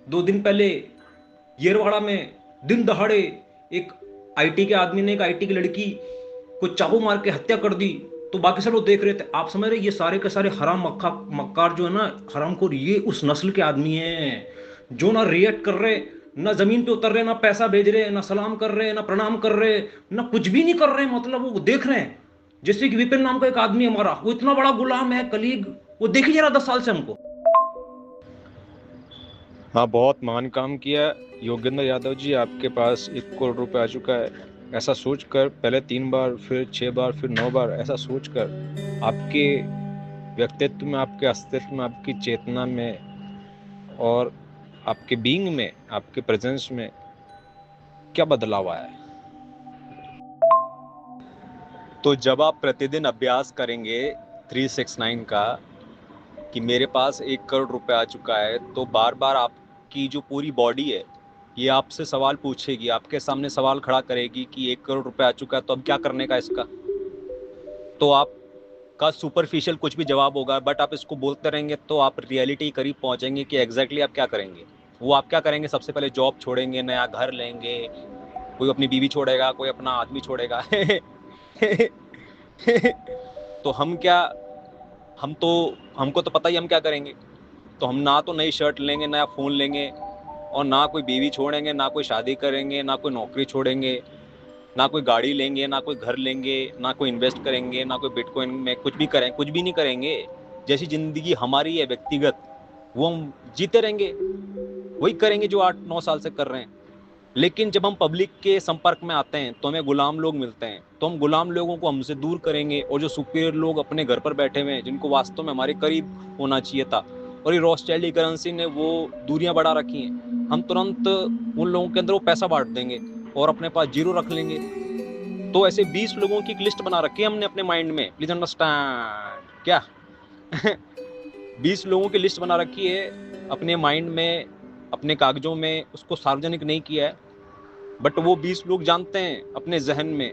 [SPEAKER 4] 2 दिन पहले येरवाड़ा में दिन दहाड़े एक आईटी के आदमी ने एक आईटी की लड़की को चाकू मार के हत्या कर दी, तो बाकी सब लोग देख रहे थे। आप समझ रहे, ये सारे के सारे हराम मक्कार जो है ना, हरामखोर, ये उस नस्ल के आदमी हैं जो ना रिएक्ट कर रहे, ना जमीन पे उतर रहे, ना पैसा भेज रहे, ना सलाम कर रहे, ना प्रणाम कर रहे, ना कुछ भी नहीं कर रहे। मतलब वो देख रहे हैं। जैसे कि विपिन नाम का एक आदमी हमारा, वो इतना बड़ा गुलाम है, कलीग, वो देख ही जा रहा 10 साल से हमको।
[SPEAKER 5] हाँ, बहुत महान काम किया योगेंद्र यादव जी। आपके पास 1 करोड़ रुपए आ चुका है। ऐसा सोचकर पहले 3 बार, फिर 6 बार, फिर 9 बार, ऐसा सोचकर आपके व्यक्तित्व में, आपके अस्तित्व में, आपकी चेतना में और आपके बीइंग में, आपके प्रेजेंस में क्या बदलाव आया है?
[SPEAKER 2] तो जब आप प्रतिदिन अभ्यास करेंगे 369 का कि मेरे पास 1 करोड़ रुपए आ चुका है, तो बार बार आपकी जो पूरी बॉडी है ये आपसे सवाल पूछेगी, आपके सामने सवाल खड़ा करेगी कि 1 करोड़ रुपए आ चुका है, तो अब क्या करने का इसका। तो आपका सुपरफिशियल कुछ भी जवाब होगा, बट आप इसको बोलते रहेंगे तो आप रियलिटी करीब पहुंचेंगे कि एग्जैक्टली आप क्या करेंगे। वो आप क्या करेंगे, सबसे पहले जॉब छोड़ेंगे, नया घर लेंगे, कोई अपनी बीवी छोड़ेगा, कोई अपना आदमी छोड़ेगा। तो हमको तो पता ही हम क्या करेंगे। तो हम ना तो नई शर्ट लेंगे, नया फ़ोन लेंगे, और ना कोई बीवी छोड़ेंगे, ना कोई शादी करेंगे, ना कोई नौकरी छोड़ेंगे, ना कोई गाड़ी लेंगे, ना कोई घर लेंगे, ना कोई इन्वेस्ट करेंगे, ना कोई बिटकॉइन में कुछ भी करें, कुछ भी नहीं करेंगे। जैसी ज़िंदगी हमारी है व्यक्तिगत, वो हम जीते रहेंगे, वही करेंगे जो 8-9 साल से कर रहे हैं। लेकिन जब हम पब्लिक के संपर्क में आते हैं तो हमें गुलाम लोग मिलते हैं, तो हम गुलाम लोगों को हमसे दूर करेंगे, और जो सुपीरियर लोग अपने घर पर बैठे हुए हैं, जिनको वास्तव में हमारे करीब होना चाहिए था, और ये रॉथस्चाइल्ड करेंसी ने वो दूरियां बढ़ा रखी हैं, हम तुरंत उन लोगों के अंदर वो पैसा बांट देंगे और अपने पास 0 रख लेंगे। तो ऐसे 20 लोगों की एक लिस्ट बना रखी है हमने अपने माइंड में, प्लीज अंडरस्टैंड क्या। 20 लोगों की लिस्ट बना रखी है अपने माइंड में, अपने कागजों में, उसको सार्वजनिक नहीं किया है, बट वो 20 लोग जानते हैं अपने जहन में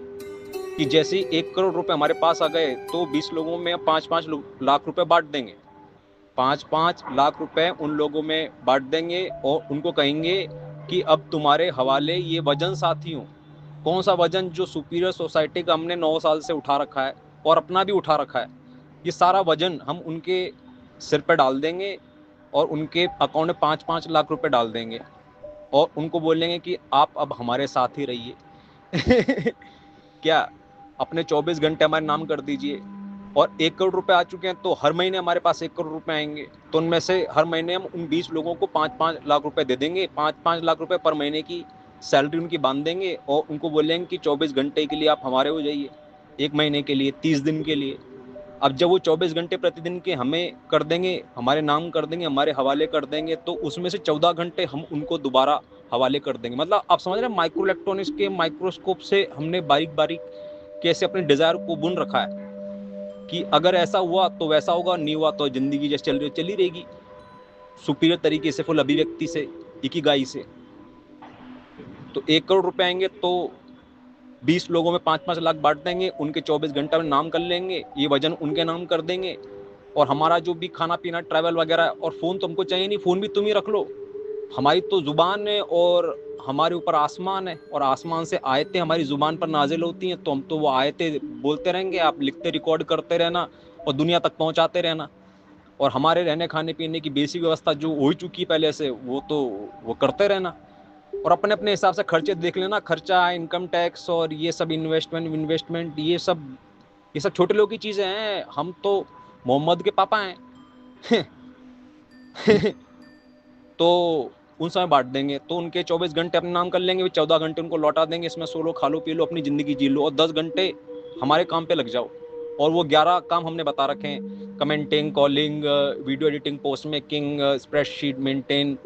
[SPEAKER 2] कि जैसे 1 करोड़ रुपए हमारे पास आ गए तो 20 लोगों में 5-5 लाख रुपए बांट देंगे। 5-5 लाख रुपए उन लोगों में बांट देंगे और उनको कहेंगे कि अब तुम्हारे हवाले ये वजन साथियों। कौन सा वजन? जो सुपीरियर सोसाइटी का हमने 9 साल से उठा रखा है और अपना भी उठा रखा है, ये सारा वजन हम उनके सिर पर डाल देंगे और उनके अकाउंट में 5-5 लाख रुपए डाल देंगे और उनको बोलेंगे कि आप अब हमारे साथ ही रहिए। क्या अपने 24 घंटे हमारे नाम कर दीजिए,
[SPEAKER 5] और 1 करोड़ रुपए आ चुके हैं, तो हर महीने हमारे पास 1 करोड़ रुपए आएंगे। तो उनमें से हर महीने हम उन 20 लोगों को 5-5 लाख रुपए दे देंगे। 5-5 लाख रुपए पर महीने की सैलरी उनकी बांध देंगे और उनको बोलेंगे कि 24 घंटे के लिए आप हमारे हो जाइए, 1 महीने के लिए, 30 दिन के लिए। अब जब वो 24 घंटे प्रतिदिन के हमें कर देंगे, हमारे नाम कर देंगे, हमारे हवाले कर देंगे, तो उसमें से 14 घंटे हम उनको दोबारा हवाले कर देंगे। मतलब आप समझ रहे हैं, माइक्रो इलेक्ट्रॉनिक्स के माइक्रोस्कोप से हमने बारीक बारीक कैसे अपने डिजायर को बुन रखा है कि अगर ऐसा हुआ तो वैसा होगा, नहीं हुआ तो जिंदगी जैसे चल रही है चली रहेगी, सुपीरियर तरीके से, फुल अभिव्यक्ति से, इकिगाई से। तो 1 करोड़ रुपए आएंगे तो 20 लोगों में 5-5 लाख बांट देंगे, उनके 24 घंटे में नाम कर लेंगे, ये वजन उनके नाम कर देंगे, और हमारा जो भी खाना पीना ट्रैवल वगैरह, और फ़ोन तो हमको चाहिए नहीं, फ़ोन भी तुम ही रख लो। हमारी तो ज़ुबान है और हमारे ऊपर आसमान है, और आसमान से आयतें हमारी ज़ुबान पर नाजिल होती हैं, तो हम तो वो आयतें बोलते रहेंगे, आप लिखते रिकॉर्ड करते रहना और दुनिया तक पहुंचाते रहना। और हमारे रहने खाने पीने की बेसिक व्यवस्था जो हो ही चुकी पहले से, वो करते रहना। और अपने अपने हिसाब से खर्चे देख लेना, खर्चा, इनकम टैक्स और ये सब इन्वेस्टमेंट, ये सब छोटे लोग की चीज़ें हैं। हम तो मोहम्मद के पापा हैं। तो उन समय बांट देंगे, तो उनके 24 घंटे अपने नाम कर लेंगे, 14 घंटे उनको लौटा देंगे, इसमें सो लो, खा लो, पी लो, अपनी ज़िंदगी जी लो, और 10 घंटे हमारे काम पे लग जाओ। और वो 11 काम हमने बता रखे हैं, commenting, calling, video editing, post making, spreadsheet maintain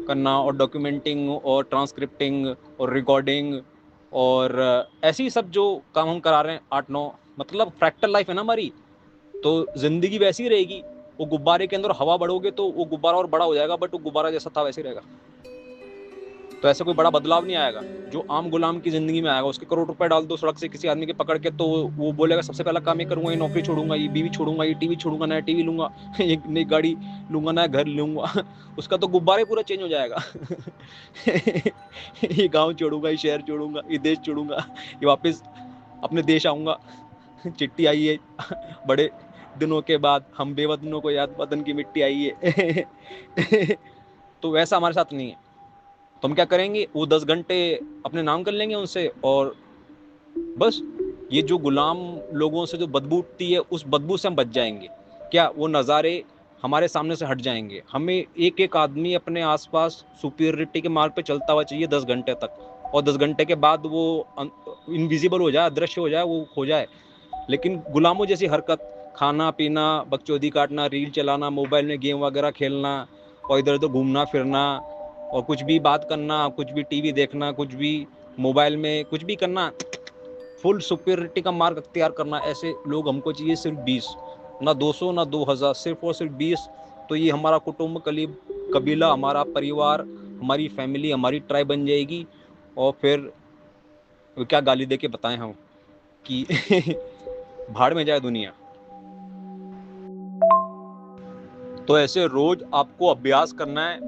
[SPEAKER 5] करना, और डॉक्यूमेंटिंग, और ट्रांसक्रिप्टिंग, और रिकॉर्डिंग, और ऐसी सब जो काम हम करा रहे हैं 8-9, मतलब फ्रैक्टल लाइफ है ना हमारी, तो ज़िंदगी वैसी ही रहेगी। वो गुब्बारे के अंदर हवा बढ़ोगे तो वो गुब्बारा और बड़ा हो जाएगा, बट वो गुब्बारा जैसा था वैसे ही रहेगा। तो ऐसा कोई बड़ा बदलाव नहीं आएगा। जो आम गुलाम की जिंदगी में आएगा, उसके करोड़ रुपए डाल दो सड़क से किसी आदमी के पकड़ के, तो वो बोलेगा सबसे पहला काम ये करूंगा, ये नौकरी छोड़ूंगा, ये बीवी छोड़ूंगा, ये टीवी छोड़ूंगा, नया टीवी लूंगा, एक नई गाड़ी लूंगा, नया घर लूंगा। उसका तो गुब्बारे पूरा चेंज हो जाएगा। ये गाँव छोड़ूंगा, ये शहर छोड़ूंगा, ये देश छोड़ूंगा, ये वापस अपने देश आऊंगा। चिट्ठी आई है बड़े दिनों के बाद, हम बेवतनों को याद वतन की मिट्टी आई है। तो वैसा हमारे साथ नहीं है। तो हम क्या करेंगे, वो 10 घंटे अपने नाम कर लेंगे उनसे, और बस ये जो गुलाम लोगों से जो बदबू उठती है, उस बदबू से हम बच जाएंगे। क्या वो नज़ारे हमारे सामने से हट जाएंगे। हमें एक एक आदमी अपने आसपास सुपीरियरिटी के मार्ग पे चलता हुआ चाहिए 10 घंटे तक, और 10 घंटे के बाद वो इनविजिबल हो जाए, अदृश्य हो जाए, वो खो जाए। लेकिन गुलामों जैसी हरकत, खाना पीना, बकचोदी काटना, रील चलाना, मोबाइल में गेम वगैरह खेलना, और इधर उधर घूमना फिरना, और कुछ भी बात करना, कुछ भी टीवी देखना, कुछ भी मोबाइल में कुछ भी करना, फुल सुपीरियरिटी का मार्ग अख्तियार करना, ऐसे लोग हमको चाहिए सिर्फ 20, ना 200 ना 2000, सिर्फ और सिर्फ 20। तो ये हमारा कुटुंब, कबीला, हमारा परिवार, हमारी फैमिली, हमारी ट्राइब बन जाएगी। और फिर क्या गाली दे के बताएं हम कि भाड़ में जाए दुनिया। तो ऐसे रोज आपको अभ्यास करना है,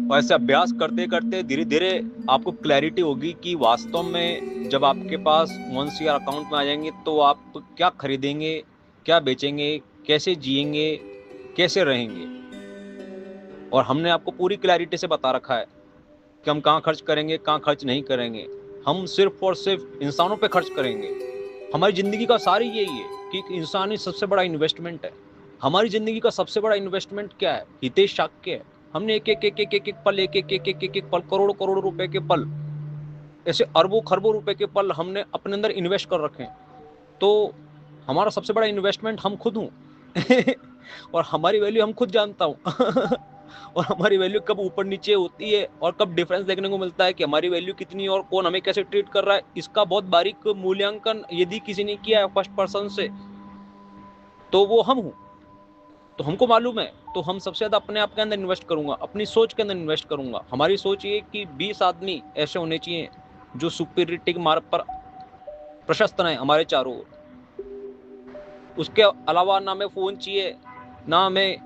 [SPEAKER 5] और ऐसे अभ्यास करते करते धीरे धीरे आपको क्लैरिटी होगी कि वास्तव में जब आपके पास OneCR अकाउंट में आ जाएंगे तो आप क्या खरीदेंगे, क्या बेचेंगे, कैसे जिएंगे, कैसे रहेंगे। और हमने आपको पूरी क्लैरिटी से बता रखा है कि हम कहाँ खर्च करेंगे, कहाँ खर्च नहीं करेंगे। हम सिर्फ और सिर्फ इंसानों पे खर्च करेंगे। हमारी ज़िंदगी का सारी यही है कि इंसान ही सबसे बड़ा इन्वेस्टमेंट है। हमारी ज़िंदगी का सबसे बड़ा इन्वेस्टमेंट क्या है? हितेश शाक्य है। हमने एक एक पल, एक पल, करोड़ करोड़ रुपए के पल, ऐसे अरबों खरबों रुपए के पल हमने अपने अंदर इन्वेस्ट कर रखे हैं। तो हमारा सबसे बड़ा इन्वेस्टमेंट हम खुद हूँ। और हमारी वैल्यू हम खुद जानता हूँ। और हमारी वैल्यू कब ऊपर नीचे होती है और कब डिफरेंस देखने को मिलता है कि हमारी वैल्यू कितनी और कौन हमें कैसे ट्रीट कर रहा है, इसका बहुत बारीक मूल्यांकन यदि किसी ने किया है फर्स्ट पर्सन से, तो वो हम हूँ। तो हमको मालूम है, तो हम सबसे ज़्यादा अपने आप के अंदर इन्वेस्ट करूंगा, अपनी सोच के अंदर इन्वेस्ट करूंगा। हमारी सोच ये कि 20 आदमी ऐसे होने चाहिए जो सुपीरियरिटी के मार्ग पर प्रशस्त रहें हमारे चारों ओर। उसके अलावा ना हमें फ़ोन चाहिए, ना हमें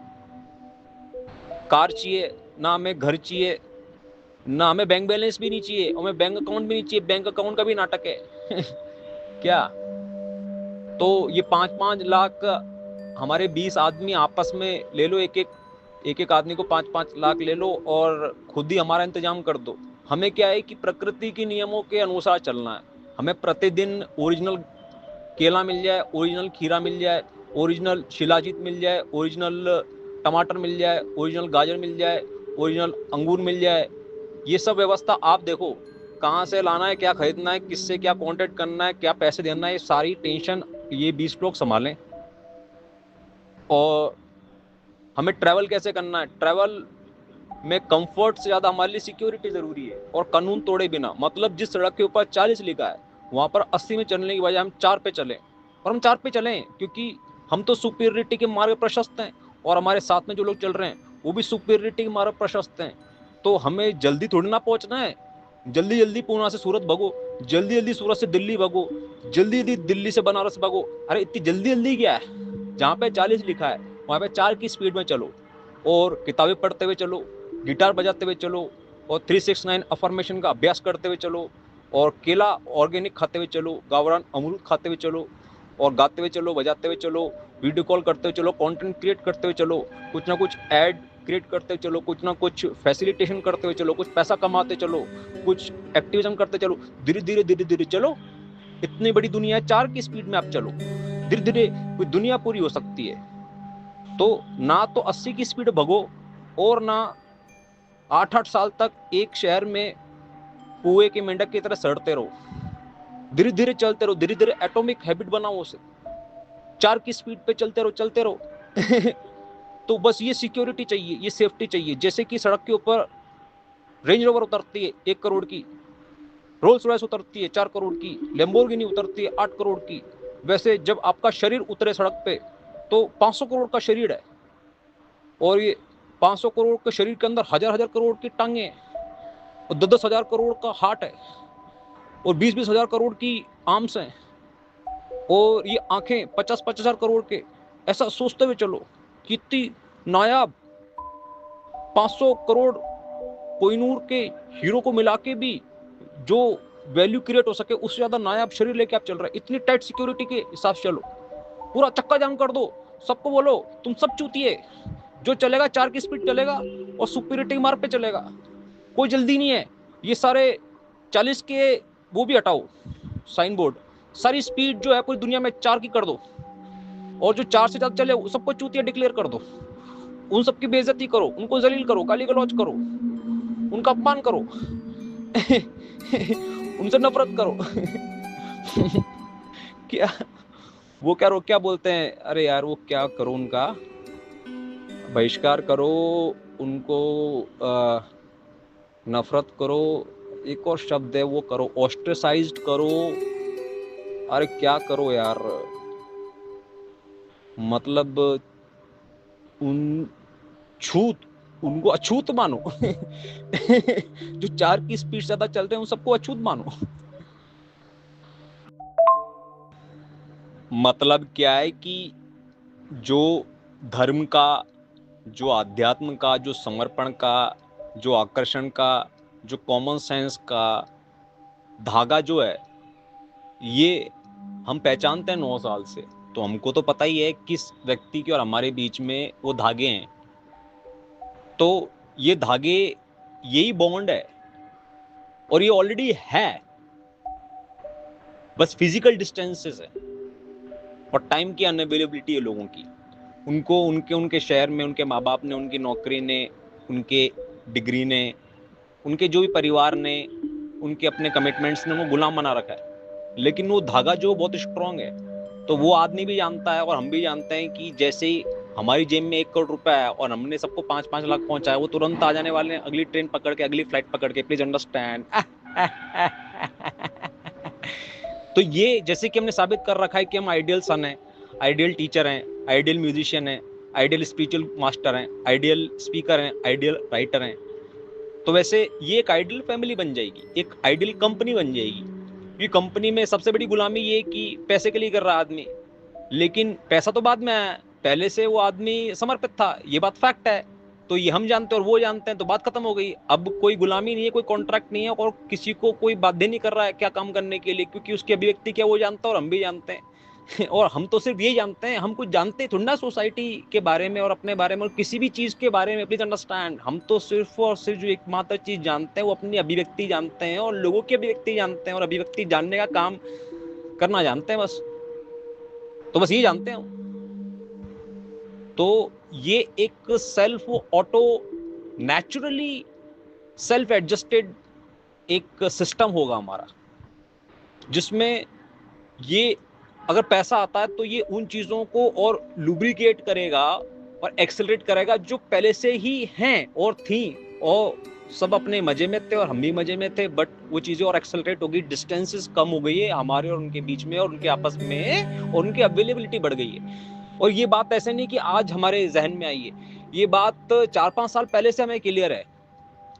[SPEAKER 5] कार चाहिए, ना हमें घर चाहिए, ना हमें बैंक बैलेंस भी नहीं चाहिए, और हमें बैंक अकाउंट भी नहीं चाहिए। बैंक अकाउंट का भी नाटक है। क्या? तो ये 5-5 लाख हमारे 20 आदमी आपस में ले लो, एक एक आदमी को 5-5 लाख ले लो और खुद ही हमारा इंतजाम कर दो। हमें क्या है कि प्रकृति के नियमों के अनुसार चलना है। हमें प्रतिदिन ओरिजिनल केला मिल जाए, ओरिजिनल खीरा मिल जाए, ओरिजिनल शिलाजीत मिल जाए, ओरिजिनल टमाटर मिल जाए, ओरिजिनल गाजर मिल जाए, ओरिजिनल अंगूर मिल जाए। ये सब व्यवस्था आप देखो कहाँ से लाना है, क्या खरीदना है, किससे क्या कांटेक्ट करना है, क्या पैसे देना है, ये सारी टेंशन ये 20 लोग संभालें। और हमें ट्रैवल कैसे करना है, ट्रैवल में कंफर्ट से ज़्यादा हमारे लिए सिक्योरिटी ज़रूरी है, और कानून तोड़े बिना। मतलब जिस सड़क के ऊपर 40 लिखा है वहाँ पर 80 में चलने की बजाय हम 4 पे चलें, और हम 4 पे चलें क्योंकि हम तो सुपीरियरिटी के मार्ग प्रशस्त हैं, और हमारे साथ में जो लोग चल रहे हैं वो भी सुपीरियरिटी के मार्ग प्रशस्त हैं। तो हमें जल्दी थोड़ी ना पहुँचना है, जल्दी जल्दी पूना से सूरत भगो, जल्दी जल्दी सूरत से दिल्ली भगो, जल्दी जल्दी दिल्ली से बनारस भगो। अरे इतनी जल्दी जल्दी क्या है, जहाँ पे 40 लिखा है वहाँ पे 4 की स्पीड में चलो, और किताबें पढ़ते हुए चलो, गिटार बजाते हुए चलो, और 369 अफर्मेशन का अभ्यास करते हुए चलो, और केला ऑर्गेनिक खाते हुए चलो, गावरान अमरूद खाते हुए चलो, और गाते हुए चलो, बजाते हुए चलो, वीडियो कॉल करते हुए चलो, कंटेंट क्रिएट करते हुए चलो, कुछ ना कुछ ऐड क्रिएट करते हुए चलो, कुछ ना कुछ फैसिलिटेशन करते हुए चलो, कुछ पैसा कमाते चलो, कुछ एक्टिविज्म करते चलो। धीरे धीरे धीरे धीरे चलो, इतनी बड़ी दुनिया है, 4 की स्पीड में आप चलो, धीरे धीरे कोई दुनिया पूरी हो सकती है। तो ना तो 80 की स्पीड भगो, और ना 8-8 साल तक एक शहर में कुएं के मेंढक की तरह सड़ते रहो। धीरे धीरे चलते रहो, धीरे धीरे एटॉमिक हैबिट बनाओ उसे, 4 की स्पीड पे चलते रहो, चलते रहो। तो बस ये सिक्योरिटी चाहिए, ये सेफ्टी चाहिए। जैसे कि सड़क के ऊपर रेंज रोवर उतरती है 1 करोड़ की, रोल्स रॉयस उतरती है 4 करोड़ की, लैम्बोर्गिनी उतरती है 8 करोड़ की, वैसे जब आपका शरीर उतरे सड़क पे तो 500 करोड़ का शरीर है, और ये 500 करोड़ के शरीर के अंदर हजार हजार करोड़ की टांगे हैं, और 10-10 हजार करोड़ का हार्ट है, और 20-20 हजार करोड़ की आर्म्स हैं, और ये आंखें 50-50 हजार करोड़ के। ऐसा सोचते हुए चलो, कितनी नायाब 500 करोड़ कोहिनूर के हीरो को मिला के भी जो वैल्यू क्रिएट हो सके उससे ज्यादा नायाब शरीर लेके आप चल रहे हैं। इतनी टाइट सिक्योरिटी के हिसाब से चलो, पूरा चक्का जाम कर दो, सबको बोलो तुम सब चूतिए, जो चलेगा 4 की स्पीड चलेगा और सुपीरियरिटी मार्ग पे चलेगा, कोई जल्दी नहीं है। ये सारे 40 के वो भी हटाओ साइन बोर्ड, सारी स्पीड जो है पूरी दुनिया में 4 की कर दो, और जो 4 से ज्यादा चले सबको चूतिया डिक्लेयर कर दो, उन सबकी बेइज्जती करो, उनको जलील करो, गाली गलौज करो, उनका अपमान करो, उनसे नफरत करो। क्या वो क्या बोलते हैं, अरे यार वो क्या करो, उनका बहिष्कार करो, उनको नफरत करो, एक और शब्द है वो करो, ऑस्ट्रेसाइज्ड करो। अरे क्या करो यार, मतलब उन छूत, उनको अछूत मानो। जो 4 की स्पीड से ज्यादा चलते हैं उन सबको अछूत मानो। मतलब क्या है कि जो धर्म का, जो आध्यात्म का, जो समर्पण का, जो आकर्षण का, जो कॉमन सेंस का धागा जो है, ये हम पहचानते हैं 9 साल से, तो हमको तो पता ही है किस व्यक्ति के और हमारे बीच में वो धागे हैं। तो ये धागे, यही बॉन्ड है, और ये ऑलरेडी है, बस फिजिकल डिस्टेंसेस है और टाइम की अनअवेलेबिलिटी है लोगों की। उनको उनके शहर में उनके माँ बाप ने, उनकी नौकरी ने, उनके डिग्री ने, उनके जो भी परिवार ने, उनके अपने कमिटमेंट्स ने वो गुलाम बना रखा है। लेकिन वो धागा जो बहुत स्ट्रांग है, तो वो आदमी भी जानता है और हम भी जानते हैं कि जैसे ही हमारी जेब में 1 करोड़ रुपया है और हमने सबको 5-5 लाख पहुंचाया, वो तुरंत आ जाने वाले हैं अगली ट्रेन पकड़ के, अगली फ्लाइट पकड़ के, प्लीज अंडरस्टैंड। तो ये जैसे कि हमने साबित कर रखा है कि हम आइडियल सन हैं, आइडियल टीचर हैं, आइडियल म्यूजिशियन हैं, आइडियल स्पिरिचुअल मास्टर हैं, आइडियल स्पीकर हैं, आइडियल राइटर हैं, तो वैसे ये एक आइडियल फैमिली बन जाएगी, एक आइडियल कंपनी बन जाएगी। ये कंपनी में सबसे बड़ी गुलामी ये कि पैसे के लिए कर रहा आदमी, लेकिन पैसा तो बाद में आया, पहले से वो आदमी समर्पित था, ये बात फैक्ट है। तो ये हम जानते हैं और वो जानते हैं, तो बात खत्म हो गई। अब कोई गुलामी नहीं है, कोई कॉन्ट्रैक्ट नहीं है, और किसी को कोई बाध्य नहीं कर रहा है क्या काम करने के लिए, क्योंकि उसकी अभिव्यक्ति क्या वो जानता है और हम भी जानते हैं। और हम तो सिर्फ ये जानते हैं, हम कुछ जानते थोड़ा ना सोसाइटी के बारे में और अपने बारे में और किसी भी चीज़ के बारे में, प्लीज अंडरस्टैंड। हम तो सिर्फ और सिर्फ जो एकमात्र चीज़ जानते हैं वो अपनी अभिव्यक्ति जानते हैं, और लोगों की अभिव्यक्ति जानते हैं, और अभिव्यक्ति जानने का काम करना जानते हैं बस। तो बस ये जानते हैं। तो ये एक self auto naturally self adjusted एक सिस्टम होगा हमारा, जिसमें ये अगर पैसा आता है तो ये उन चीज़ों को और लुब्रिकेट करेगा और एक्सेलरेट करेगा जो पहले से ही हैं और थी, और सब अपने मजे में थे और हम भी मजे में थे, बट वो चीज़ें और एक्सेलरेट हो गई, डिस्टेंसेस कम हो गई है हमारे और उनके बीच में और उनके आपस में, और उनकी अवेलेबिलिटी बढ़ गई है। और ये बात ऐसे नहीं कि आज हमारे जहन में आई है, ये बात 4-5 साल पहले से हमें क्लियर है।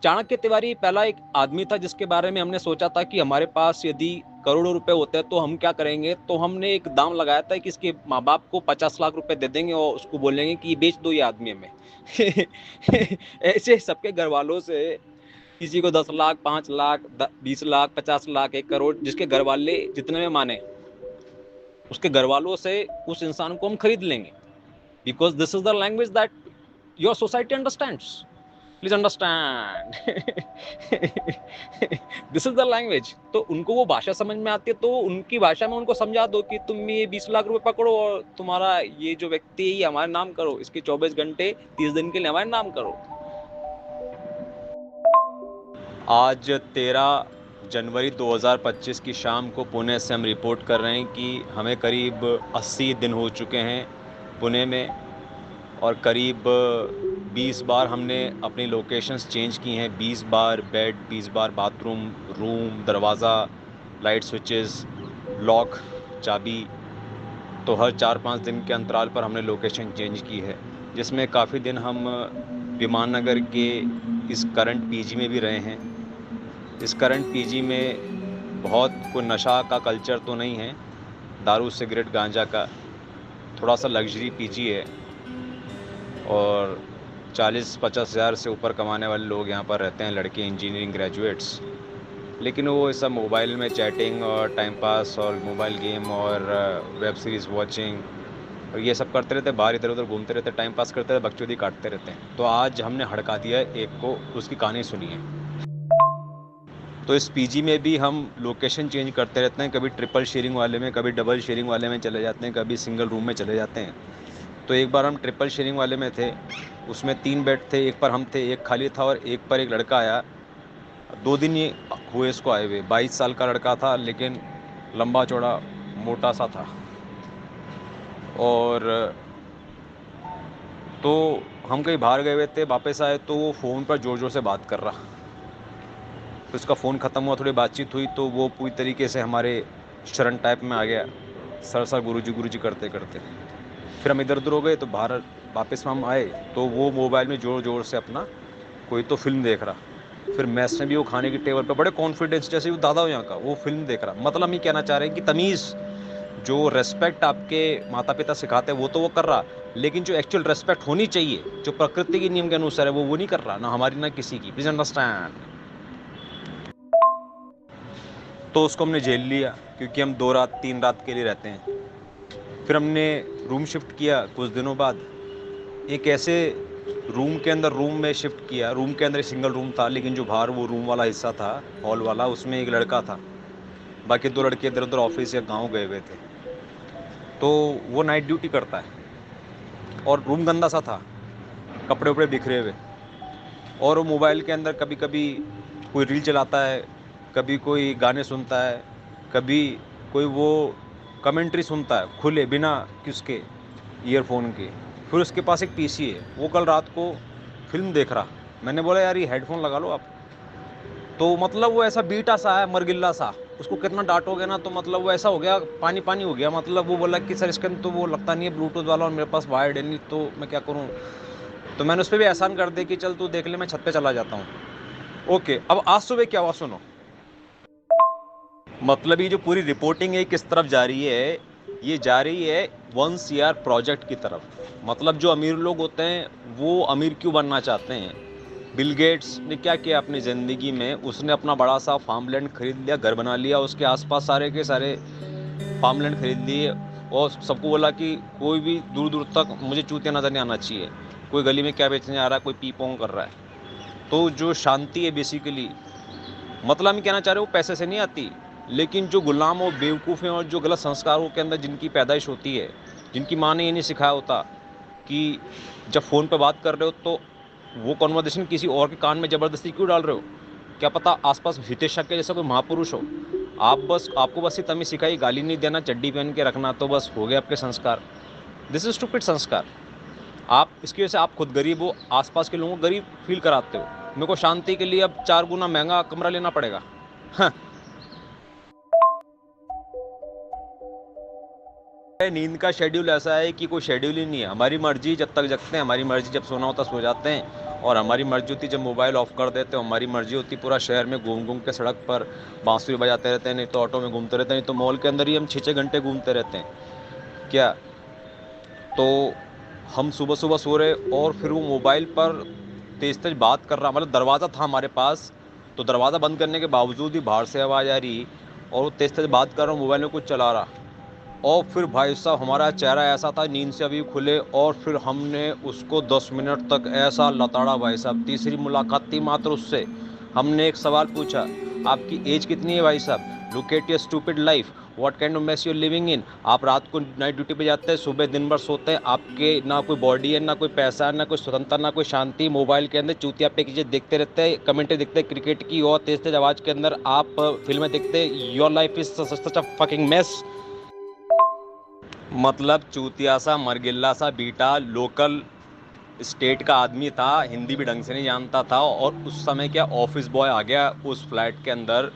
[SPEAKER 5] चाणक्य तिवारी पहला एक आदमी था जिसके बारे में हमने सोचा था कि हमारे पास यदि करोड़ों रुपए होते हैं तो हम क्या करेंगे, तो हमने एक दाम लगाया था कि इसके माँ बाप को 50 लाख रुपए दे देंगे और उसको बोलेंगे कि बेच दो ये आदमी हमें। ऐसे सबके घर वालों से किसी को 10 लाख, 5 लाख, 20 लाख, 50 लाख, 1 करोड़, जिसके घर वाले जितने में माने उसके घर वालों से उस इंसान को हम खरीद लेंगे, because this is the language that your society understands. Please understand, this is the language. तो उनको वो भाषा समझ में आती है, तो उनकी भाषा में उनको समझा दो कि तुम ये 20 लाख रुपए पकड़ो और तुम्हारा ये जो व्यक्ति है ये हमारे नाम करो, इसके 24 घंटे 30 दिन के लिए हमारे नाम करो।
[SPEAKER 2] आज 13 जनवरी 2025 की शाम को पुणे से हम रिपोर्ट कर रहे हैं कि हमें करीब 80 दिन हो चुके हैं पुणे में, और करीब 20 बार हमने अपनी लोकेशंस चेंज की हैं। 20 बार बेड, 20 बार बाथरूम, रूम, दरवाज़ा, लाइट स्विचेस, लॉक, चाबी। तो हर 4-5 दिन के अंतराल पर हमने लोकेशन चेंज की है, जिसमें काफ़ी दिन हम विमान नगर के इस करंट पीजी में भी रहे हैं। इस करंट पीजी में बहुत कोई नशा का कल्चर तो नहीं है, दारू, सिगरेट, गांजा का, थोड़ा सा लग्जरी पीजी है, और 40-50 हज़ार से ऊपर कमाने वाले लोग यहाँ पर रहते हैं, लड़के, इंजीनियरिंग ग्रेजुएट्स। लेकिन वो सब मोबाइल में चैटिंग और टाइम पास और मोबाइल गेम और वेब सीरीज़ वॉचिंग और ये सब करते रहते, बाहर इधर उधर घूमते रहते, टाइम पास करते रहते, बकचोदी काटते रहते हैं। तो आज हमने हड़का दिया है एक को, उसकी कहानी सुनिए। तो इस पीजी में भी हम लोकेशन चेंज करते रहते हैं, कभी ट्रिपल शेयरिंग वाले में, कभी डबल शेयरिंग वाले में चले जाते हैं, कभी सिंगल रूम में चले जाते हैं। तो एक बार हम ट्रिपल शेयरिंग वाले में थे, उसमें 3 बेड थे, एक पर हम थे, एक खाली था, और एक पर एक लड़का आया। 2 दिन ये हुए इसको आए हुए। 22 साल का लड़का था, लेकिन लंबा चौड़ा मोटा सा था। और तो हम कहीं बाहर गए हुए थे, वापस आए तो वो फ़ोन पर ज़ोर ज़ोर से बात कर रहा। तो उसका फ़ोन ख़त्म हुआ, थोड़ी बातचीत हुई, तो वो पूरी तरीके से हमारे शरण टाइप में आ गया, सर गुरुजी करते करते। फिर हम इधर उधर हो गए, तो बाहर वापस में हम आए तो वो मोबाइल में ज़ोर ज़ोर से अपना कोई तो फिल्म देख रहा। फिर मैस में भी वो खाने की टेबल पर बड़े कॉन्फिडेंस, जैसे वो दादा हो यहाँ का, वो फिल्म देख रहा। मतलब हम ये कहना चाह रहे हैं कि तमीज़, जो रेस्पेक्ट आपके माता पिता सिखाते हैं वो तो वो कर रहा, लेकिन जो एक्चुअल रेस्पेक्ट होनी चाहिए, जो प्रकृति के नियम के अनुसार है, वो नहीं कर रहा, ना हमारी ना किसी की। Please understand. तो उसको हमने झेल लिया, क्योंकि हम 2 रात 3 रात के लिए रहते हैं। फिर हमने रूम शिफ्ट किया कुछ दिनों बाद, एक ऐसे रूम के अंदर रूम में शिफ्ट किया। रूम के अंदर सिंगल रूम था, लेकिन जो बाहर वो रूम वाला हिस्सा था, हॉल वाला, उसमें एक लड़का था, बाकी 2 लड़के इधर उधर ऑफिस या गांव गए हुए थे। तो वो नाइट ड्यूटी करता है, और रूम गंदा सा था, कपड़े वपड़े बिखरे हुए, और वो मोबाइल के अंदर कभी कभी कोई रील चलाता है, कभी कोई गाने सुनता है, कभी कोई वो कमेंट्री सुनता है खुले बिना किसके ईयरफोन के। फिर उसके पास एक पीसी है, वो कल रात को फिल्म देख रहा। मैंने बोला यार ये हेडफोन लगा लो आप। तो मतलब वो ऐसा बीटा सा है, मरगिल्ला सा, उसको कितना डांटोगे ना, तो मतलब वो ऐसा हो गया, पानी पानी हो गया। मतलब वो बोला कि सर इसके अंदर तो वो लगता नहीं है ब्लूटूथ वाला, और मेरे पास वायर्ड है नहीं, तो मैं क्या करूँ। तो मैंने उस पर भी एहसान कर दिया कि चल तू देख ले, मैं छत पे चला जाता हूँ। ओके, अब आज सुबह क्या हुआ सुनो। मतलब ये जो पूरी रिपोर्टिंग है किस तरफ जा रही है, ये जा रही है 1 CR प्रोजेक्ट की तरफ। मतलब जो अमीर लोग होते हैं वो अमीर क्यों बनना चाहते हैं। बिल गेट्स ने क्या किया अपनी ज़िंदगी में, उसने अपना बड़ा सा फार्मलैंड खरीद लिया, घर बना लिया, उसके आसपास सारे के सारे फार्मलैंड खरीद लिए, और सबको बोला कि कोई भी दूर दूर तक मुझे चूतिया नज़र नहीं आना चाहिए, कोई गली में क्या बेचने आ रहा है, कोई पी पोंग कर रहा है। तो जो शांति है बेसिकली, मतलब हम कहना चाह रहे हैं वो पैसे से नहीं आती, लेकिन जो गुलाम और बेवकूफ़ हैं और जो गलत संस्कारों के अंदर जिनकी पैदाइश होती है, जिनकी माँ ने ये नहीं सिखाया होता कि जब फ़ोन पे बात कर रहे हो तो वो कन्वर्सेशन किसी और के कान में ज़बरदस्ती क्यों डाल रहे हो? क्या पता आसपास हितेश शक्य जैसा कोई महापुरुष हो। आपको बस ये तमीज़ सिखाई, गाली नहीं देना, चड्डी पहन के रखना, तो बस हो गए आपके संस्कार। दिस इज़ स्टूपिड संस्कार। आप इसकी वजह से आप खुद गरीब हो, आसपास के लोगों को गरीब फील कराते हो। मेरे को शांति के लिए अब 4 गुना महंगा कमरा लेना पड़ेगा। हाँ। नींद का शेड्यूल ऐसा है कि कोई शेड्यूल ही नहीं है। हमारी मर्जी जब तक जगते हैं, हमारी मर्जी जब सोना होता सो जाते हैं, और हमारी मर्जी होती जब मोबाइल ऑफ कर देते हैं। हमारी मर्जी होती पूरा शहर में घूम घूम के सड़क पर बांसुरी बजाते रहते हैं, नहीं तो ऑटो में घूमते रहते हैं, नहीं तो मॉल के अंदर ही हम 6-6 घंटे घूमते रहते हैं। क्या तो हम सुबह सुबह सो रहे और फिर वो मोबाइल पर तेज तेज बात कर रहा, मतलब दरवाज़ा था हमारे पास, तो दरवाज़ा बंद करने के बावजूद भी बाहर से आवाज़ आ रही, और वो तेज तेज बात कर रहा हूँ, मोबाइल में कुछ चला रहा। और फिर भाई साहब हमारा चेहरा ऐसा था, नींद से अभी खुले, और फिर हमने उसको 10 मिनट तक ऐसा लताड़ा भाई साहब। तीसरी मुलाकात थी मात्र उससे। हमने एक सवाल पूछा, आपकी एज कितनी है भाई साहब? Look at your stupid life, what kind of mess you living in. आप रात को नाइट ड्यूटी पे जाते हैं, सुबह दिन भर सोते हैं, आपके ना कोई बॉडी है, ना कोई पैसा है, ना कोई स्वतंत्रता, ना कोई शांति। मोबाइल के अंदर चूतिया पे चीज़ें देखते रहते हैं, कमेंट्री देखते हैं क्रिकेट की, और तेज तेज आवाज़ के अंदर आप फिल्में देखते हैं। Your life is such a fucking mess. मतलब चूतिया सा, मरगिल्ला सा, बीटा लोकल स्टेट का आदमी था, हिंदी भी ढंग से नहीं जानता था, और उस समय क्या ऑफिस बॉय आ गया उस फ्लैट के अंदर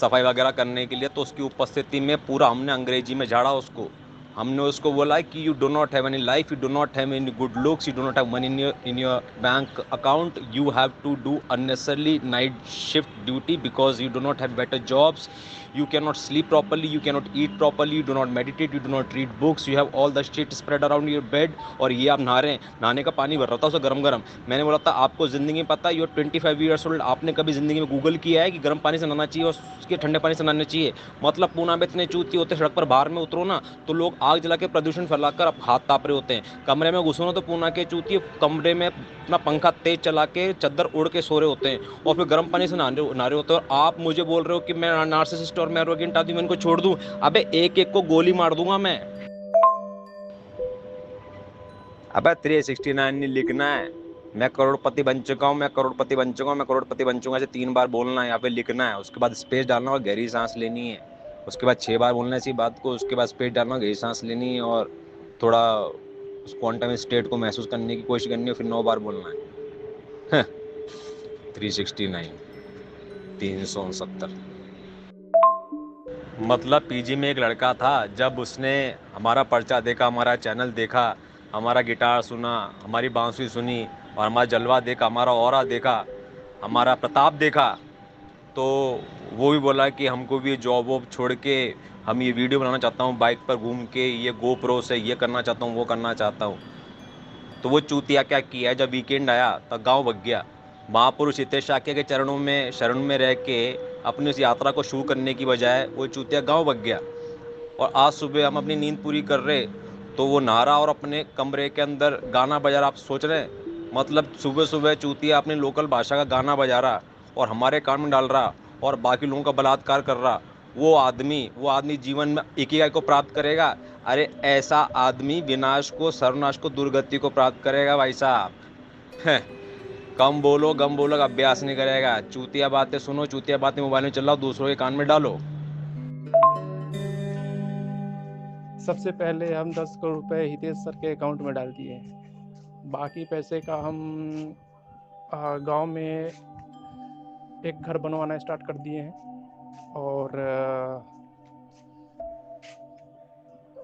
[SPEAKER 2] सफाई वगैरह करने के लिए, तो उसकी उपस्थिति में पूरा हमने अंग्रेजी में झाड़ा उसको। हमने उसको बोला कि you do not have any life, you do not have any good looks, you do not have money in your bank account, you have to do unnecessarily night shift duty because you do not have better jobs, you cannot sleep properly, you cannot eat properly, you do not meditate, you do not read books, you have all the shit spread around your bed। और ये आप नहा रहे हैं, नहाने का पानी भर रहा था उसे गरम गरम। मैंने बोला था आपको ज़िंदगी में पता है, यू आर 25 ईयर्स ओल्ड, आपने कभी ज़िंदगी में गूगल किया है कि गर्म पानी से नहाना चाहिए और उसके ठंडे पानी से नहाना चाहिए? मतलब पूना में इतने चूती होते, सड़क पर बाहर में उतरो ना तो लोग आग जला के प्रदूषण फैलाकर अब हाथ ताप रहे होते हैं। कमरे में घुसो ना तो पूना के चूती कमरे में अपना पंखा तेज चला के चद्दर उड़ के सो रहे होते हैं, और फिर गर्म पानी से नहा रहे होते हैं। और आप मुझे बोल रहे हो कि मैं नार्सिसिस्ट और मैं एरोगेंट आदमी, मैं इनको छोड़ दूं? अबे एक एक को गोली मार दूंगा मैं। अबे 369 नहीं लिखना है, मैं करोड़पति बन चुका हूँ, मैं करोड़पति बन चुका हूँ, मैं करोड़पति बन चुका हूँ, ऐसे 3 बार बोलना है, यहाँ पे लिखना है, उसके बाद स्पेस डालना और गहरी सांस लेनी है, उसके बाद 6 बार बोलना है इसी बात को, उसके बाद स्पेस डालना, गहरी सांस लेनी है, और थोड़ा उस क्वांटम स्टेट को महसूस करने की कोशिश करनी है, फिर 9 बार बोलना है। 369 369। मतलब पीजी में एक लड़का था, जब उसने हमारा पर्चा देखा, हमारा चैनल देखा, हमारा गिटार सुना, हमारी बांसुरी सुनी, और हमारा जलवा देखा, हमारा ऑरा देखा, हमारा प्रताप देखा, तो वो भी बोला कि हमको भी जॉब वॉब छोड़ के हम ये वीडियो बनाना चाहता हूँ, बाइक पर घूम के, ये गोप्रो से ये करना चाहता हूँ, वो करना चाहता हूँ। तो वो चूतिया क्या किया, जब वीकेंड आया तो गाँव भग गया। महापुरुष हितेश शाक्य के चरणों में शरण में रह के अपनी उस यात्रा को शुरू करने की बजाय वो चूतिया गांव भग गया। और आज सुबह हम अपनी नींद पूरी कर रहे तो वो नहा रहा और अपने कमरे के अंदर गाना बजा रहा। आप सोच रहे हैं, मतलब सुबह सुबह चूतिया अपनी लोकल भाषा का गाना बजा रहा और हमारे कान में डाल रहा और बाकी लोगों का बलात्कार कर रहा। वो आदमी जीवन में इकिगाई को प्राप्त करेगा? अरे ऐसा आदमी विनाश को, सर्वनाश को, दुर्गति को प्राप्त करेगा भाई साहब। कम बोलो गम बोलो, अभ्यास नहीं करेगा। चूतिया बातें सुनो, चूतिया बातें मोबाइल में चलाओ, दूसरों के कान में डालो।
[SPEAKER 6] सबसे पहले हम 10 करोड़ रुपए हितेश सर के अकाउंट में डाल दिए। बाकी पैसे का हम गांव में एक घर बनवाना स्टार्ट कर दिए हैं, और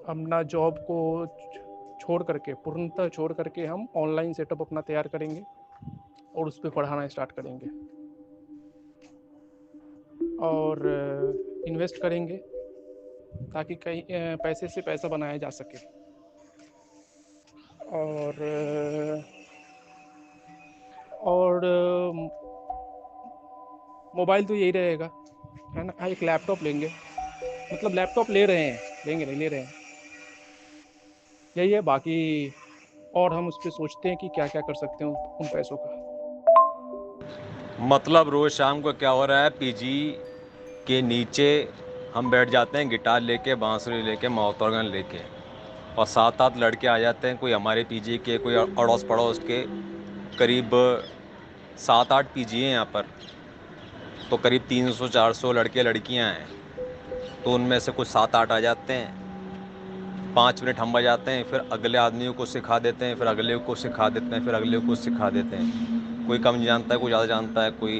[SPEAKER 6] अपना जॉब को छोड़ करके, पूर्णतः छोड़ करके हम ऑनलाइन सेटअप अपना तैयार करेंगे और उस पर पढ़ाना स्टार्ट करेंगे, और इन्वेस्ट करेंगे ताकि कहीं पैसे से पैसा बनाया जा सके। और मोबाइल तो यही रहेगा, है ना। एक लैपटॉप लेंगे, मतलब लैपटॉप ले रहे हैं, लेंगे नहीं ले रहे हैं, यही है। बाकी और हम उस पर सोचते हैं कि क्या क्या कर सकते हैं उन पैसों का।
[SPEAKER 2] मतलब रोज शाम को क्या हो रहा है, पीजी के नीचे हम बैठ जाते हैं गिटार लेके, बांसुरी लेके, माउथ ऑर्गन लेके, और 7-8 लड़के आ जाते हैं, कोई हमारे पीजी के, कोई अड़ोस पड़ोस के। करीब 7-8 पीजी हैं यहाँ पर, तो करीब 300-400 लड़के लड़कियाँ हैं। तो उनमें से कुछ 7-8 आ जाते हैं, 5 मिनट हम बजाते हैं, फिर अगले आदमियों को सिखा देते हैं, फिर अगले को सिखा देते हैं, फिर अगले को सिखा देते हैं। कोई कम जानता है, कोई ज़्यादा जानता है, कोई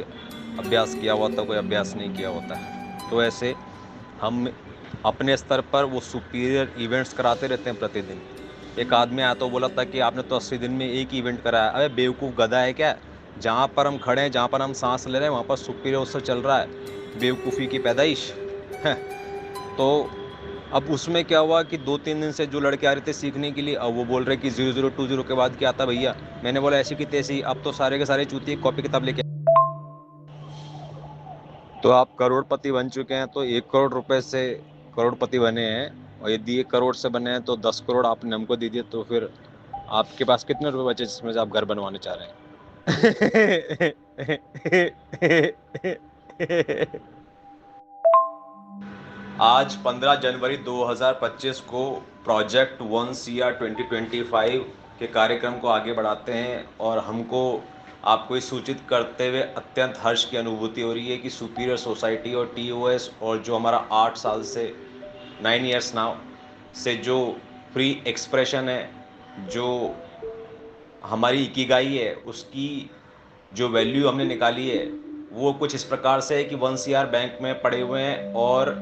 [SPEAKER 2] अभ्यास किया हुआ होता है, कोई अभ्यास नहीं किया होता है। तो ऐसे हम अपने स्तर पर वो सुपीरियर इवेंट्स कराते रहते हैं प्रतिदिन। एक आदमी आया तो बोला था कि आपने तो 80 दिन में एक इवेंट कराया। अरे बेवकूफ़ गधा है क्या? जहाँ पर हम खड़े हैं, जहाँ पर हम सांस ले रहे हैं, वहाँ पर सुपीरियर उत्सव चल रहा है। बेवकूफ़ी की पैदाइश है। तो अब उसमें क्या हुआ कि 2-3 दिन से जो लड़के आ रहे थे सीखने के लिए, अब वो बोल रहे कि 0020 के बाद क्या आता भैया। मैंने बोला ऐसी की तैसी, अब तो सारे के सारे चूतिए कॉपी किताब लेके। तो आप करोड़पति बन चुके हैं, तो 1 करोड़ रुपए से करोड़पति बने हैं, और यदि 1 करोड़ से बने हैं तो 10 करोड़ आपने हमको दे दिए, तो फिर आपके पास कितने रुपए बचे जिसमें से आप घर बनवाने चाह रहे हैं? आज 15 जनवरी 2025 को प्रोजेक्ट 1CR 2025 के कार्यक्रम को आगे बढ़ाते हैं, और हमको आपको इस सूचित करते हुए अत्यंत हर्ष की अनुभूति हो रही है कि सुपीरियर सोसाइटी और TOS, और जो हमारा 8 साल से 9 ईयर्स नाउ से जो फ्री एक्सप्रेशन है, जो हमारी इकिगाई है, उसकी जो वैल्यू हमने निकाली है वो कुछ इस प्रकार से है कि 1CR बैंक में पड़े हुए हैं, और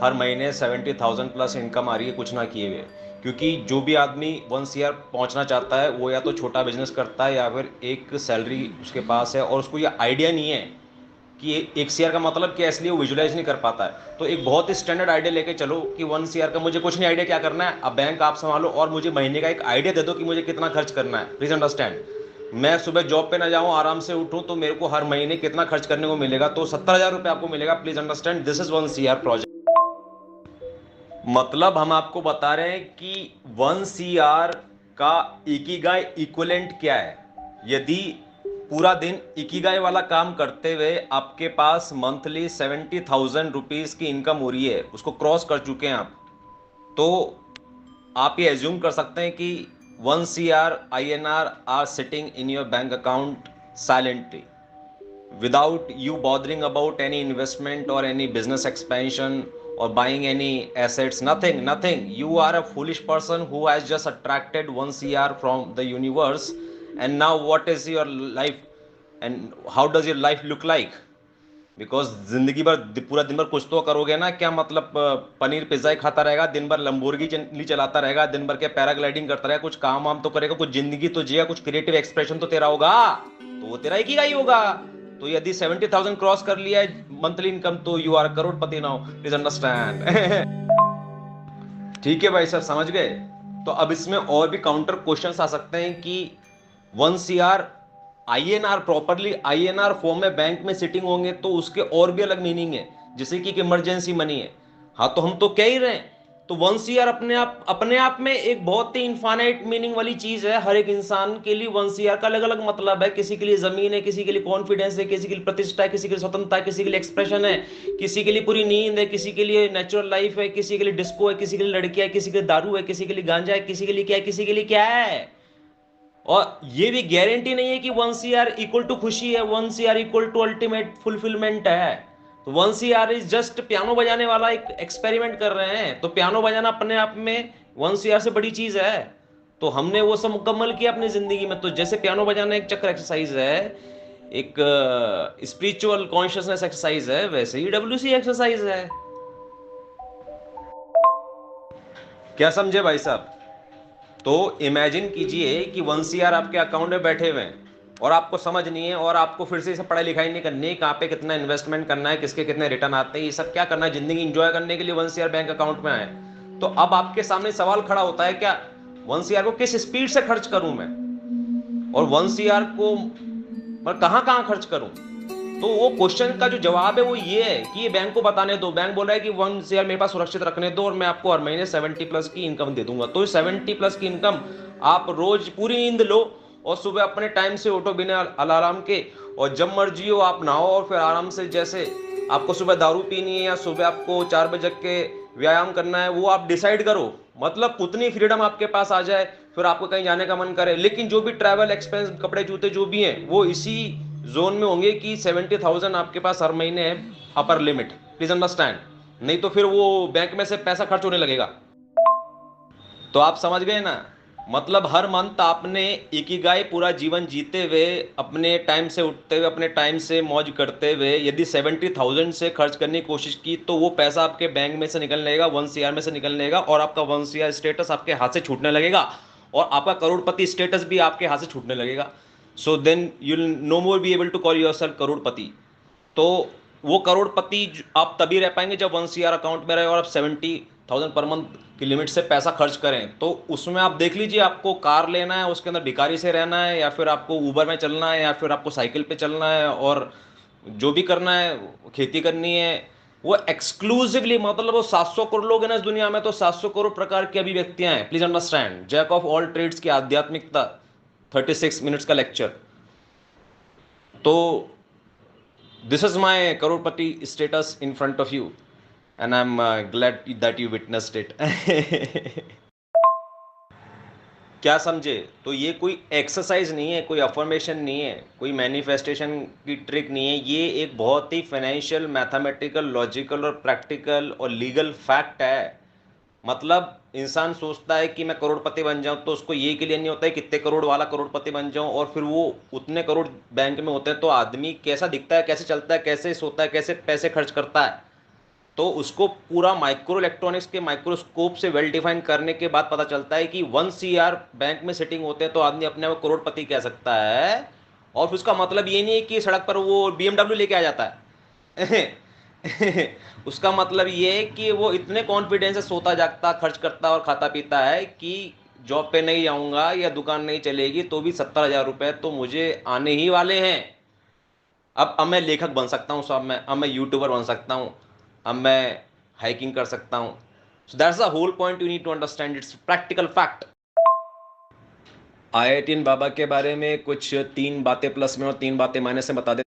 [SPEAKER 2] हर महीने 70,000 प्लस इनकम आ रही है कुछ ना किए हुए। क्योंकि जो भी आदमी 1CR पहुंचना चाहता है वो या तो छोटा बिजनेस करता है, या फिर एक सैलरी उसके पास है और उसको ये आइडिया नहीं है कि 1CR का मतलब क्या है, इसलिए वो विजुलाइज नहीं कर पाता है। तो एक बहुत ही स्टैंडर्ड आइडिया लेके चलो कि 1CR का मुझे कुछ नहीं आइडिया क्या करना है, अब बैंक आप संभालो और मुझे महीने का एक आइडिया दे दो कि मुझे कितना खर्च करना है। प्लीज अंडरस्टैंड, मैं सुबह जॉब पे ना जाऊं, आराम से उठूं, तो मेरे को हर महीने कितना खर्च करने को मिलेगा, तो 70,000 रुपये आपको मिलेगा। Please understand, this is 1CR project. मतलब हम आपको बता रहे हैं कि 1CR का इकिगाई इक्विवेलेंट क्या है। यदि पूरा दिन इकिगाई वाला काम करते हुए आपके पास मंथली 70,000 रुपीज की इनकम हो रही है, उसको क्रॉस कर चुके हैं आप, तो आप ये एज्यूम कर सकते हैं कि 1CR INR are sitting in your bank account silently without you bothering about any investment or any business expansion or buying any assets. Nothing. You are a foolish person who has just attracted 1CR from the universe, and now what is your life and how does your life look like? Because जिंदगी भर पूरा दिन भर कुछ तो करोगे ना, क्या मतलब पनीर पिज्जा ही खाता रहेगा, दिन भर लंबोर्गिनी चलाता रहेगा, दिन भर के पैराग्लाइडिंग करता रहेगा, कुछ काम वाम तो करेगा, कुछ जिंदगी तो जिया, कुछ क्रिएटिव एक्सप्रेशन तो तेरा होगा, तो वो तेरा इकिगाई होगा। तो यदि 70,000 क्रॉस कर लिया है मंथली इनकम, तो you are crorepati now. Please understand. ठीक है भाई साहब, समझ गए? तो अब इसमें और भी काउंटर क्वेश्चंस आ सकते हैं कि 1CR INR properly INR form में बैंक में सिटिंग होंगे तो उसके और भी अलग मीनिंग है, जैसे कि इमरजेंसी मनी है। हाँ, तो हम तो कह ही रहे हैं, तो 1CR अपने आप में एक बहुत ही इनफाइनाइट मीनिंग वाली चीज है। हर एक इंसान के लिए 1CR का अलग अलग मतलब है। किसी के लिए जमीन है, किसी के लिए कॉन्फिडेंस है, किसी के लिए प्रतिष्ठा है, किसी के लिए स्वतंत्रता है, किसी के लिए एक्सप्रेशन है, किसी के लिए पूरी नींद है, किसी के लिए नेचुरल लाइफ है, किसी के लिए डिस्को है, किसी के लिए लड़कियां है, किसी के लिए दारू है, किसी के लिए गांजा है, किसी के लिए क्या है, किसी के लिए क्या है। और ये भी गारंटी नहीं है कि 1CR इक्वल टू खुशी है, 1CR equal to ultimate fulfilment है। तो 1CR इज जस्ट पियानो बजाने वाला एक एक्सपेरिमेंट कर रहे हैं। तो पियानो बजाना अपने आप में 1CR से बड़ी चीज है। तो हमने वो सब मुकम्मल किया अपनी जिंदगी में। तो जैसे पियानो बजाना एक चक्र एक्सरसाइज है, एक स्पिरिचुअल कॉन्शियसनेस एक्सरसाइज है, वैसे ही WC एक्सरसाइज है। क्या समझे भाई साहब? तो इमेजिन कीजिए कि 1CR आपके अकाउंट में बैठे हुए हैं और आपको समझ नहीं है, और आपको फिर से पढ़ाई लिखाई नहीं करनी है, कहाँ पे कितना इन्वेस्टमेंट करना है, किसके कितने रिटर्न आते हैं, ये सब क्या करना है, जिंदगी एंजॉय करने के लिए 1CR बैंक अकाउंट में आए। तो अब आपके सामने सवाल खड़ा होता है, क्या 1CR को किस स्पीड से खर्च करूं मैं, और 1CR को मैं कहां खर्च करूं? तो वो क्वेश्चन का जो जवाब है वो ये है कि ये बैंक को बताने दो। बैंक बोल रहा है कि 1CR मेरे पास सुरक्षित रखने दो और मैं आपको हर महीने 70 प्लस की इनकम दे दूंगा। तो 70 प्लस की इनकम आप रोज पूरी नींद लो और सुबह अपने टाइम से उठो बिना अलार्म के, और जब मर्जी हो आप नहाओ और फिर आराम से, जैसे आपको सुबह दारू पीनी है या सुबह आपको 4 बजे के व्यायाम करना है, वो आप डिसाइड करो।
[SPEAKER 4] मतलब उतनी फ्रीडम आपके पास आ जाए, फिर आपको कहीं जाने का मन करे। लेकिन जो भी ट्रैवल एक्सपेंस, कपड़े जूते जो भी हैं, वो इसी जोन में होंगे कि 70,000 आपके पास हर महीने है अपर लिमिट। प्लीज अंडरस्टैंड, नहीं तो फिर वो बैंक में से पैसा खर्च होने लगेगा। तो आप समझ गए ना, मतलब हर मंथ आपने इकिगाई पूरा जीवन जीते हुए, अपने टाइम से उठते हुए, अपने टाइम से मौज करते हुए यदि 70,000 से खर्च करने की कोशिश की, तो वो पैसा आपके बैंक में से निकलने लगेगा, 1 CR में से निकलने लगेगा, और आपका 1 CR स्टेटस आपके हाथ से छूटने लगेगा, और आपका करोड़पति स्टेटस भी आपके हाथ से छूटने लगेगा। So then you will no more be able to call yourself crorepati. तो वो करोड़पति आप तभी रह पाएंगे जब 1 CR अकाउंट में रहे और आप 70,000 पर मंथ की लिमिट से पैसा खर्च करें। तो उसमें आप देख लीजिए, आपको कार लेना है, उसके अंदर भिखारी से रहना है, या फिर आपको ऊबर में चलना है, या फिर आपको साइकिल पे चलना है, और जो भी करना है, खेती करनी है, वो एक्सक्लूसिवली, मतलब वो 700 करोड़ लोग हैं ना इस दुनिया में, तो 700 करोड़ प्रकार की अभिव्यक्तियां हैं। Please understand, jack of all trades की आध्यात्मिकता, 36 मिनट्स का लेक्चर। तो this is my crorepati status in front of you, and I'm glad that you witnessed it. क्या समझे? तो ये कोई एक्सरसाइज नहीं है, कोई अफर्मेशन नहीं है, कोई मैनिफेस्टेशन की ट्रिक नहीं है, ये एक बहुत ही फाइनेंशियल, मैथमेटिकल, लॉजिकल और प्रैक्टिकल और लीगल फैक्ट है। मतलब इंसान सोचता है कि मैं करोड़पति बन जाऊं, तो उसको ये के लिए नहीं होता है कितने करोड़ वाला करोड़पति बन जाऊं, और फिर वो उतने करोड़ बैंक में होते हैं तो आदमी कैसा दिखता है, कैसे चलता है, कैसे सोता है, कैसे पैसे खर्च करता है, तो उसको पूरा माइक्रो इलेक्ट्रॉनिक्स के माइक्रोस्कोप से वेल डिफाइन करने के बाद पता चलता है कि 1 CR बैंक में सिटिंग होते हैं तो आदमी अपने आप करोड़पति कह सकता है। और फिर उसका मतलब ये नहीं है कि सड़क पर वो BMW लेके आ जाता है। उसका मतलब ये है कि वो इतने कॉन्फिडेंस से सोता जागता, खर्च करता और खाता पीता है कि जॉब पे नहीं जाऊंगा या दुकान नहीं चलेगी तो भी 70,000 रुपए तो मुझे आने ही वाले हैं। अब मैं लेखक बन सकता हूँ, अब मैं यूट्यूबर बन सकता हूँ, अब मैं हाइकिंग कर सकता हूँ। So that's the whole point, you need to understand, it's practical fact. IITian बाबा के बारे में कुछ 3 बातें प्लस में और 3 बातें माइनस में बता दे।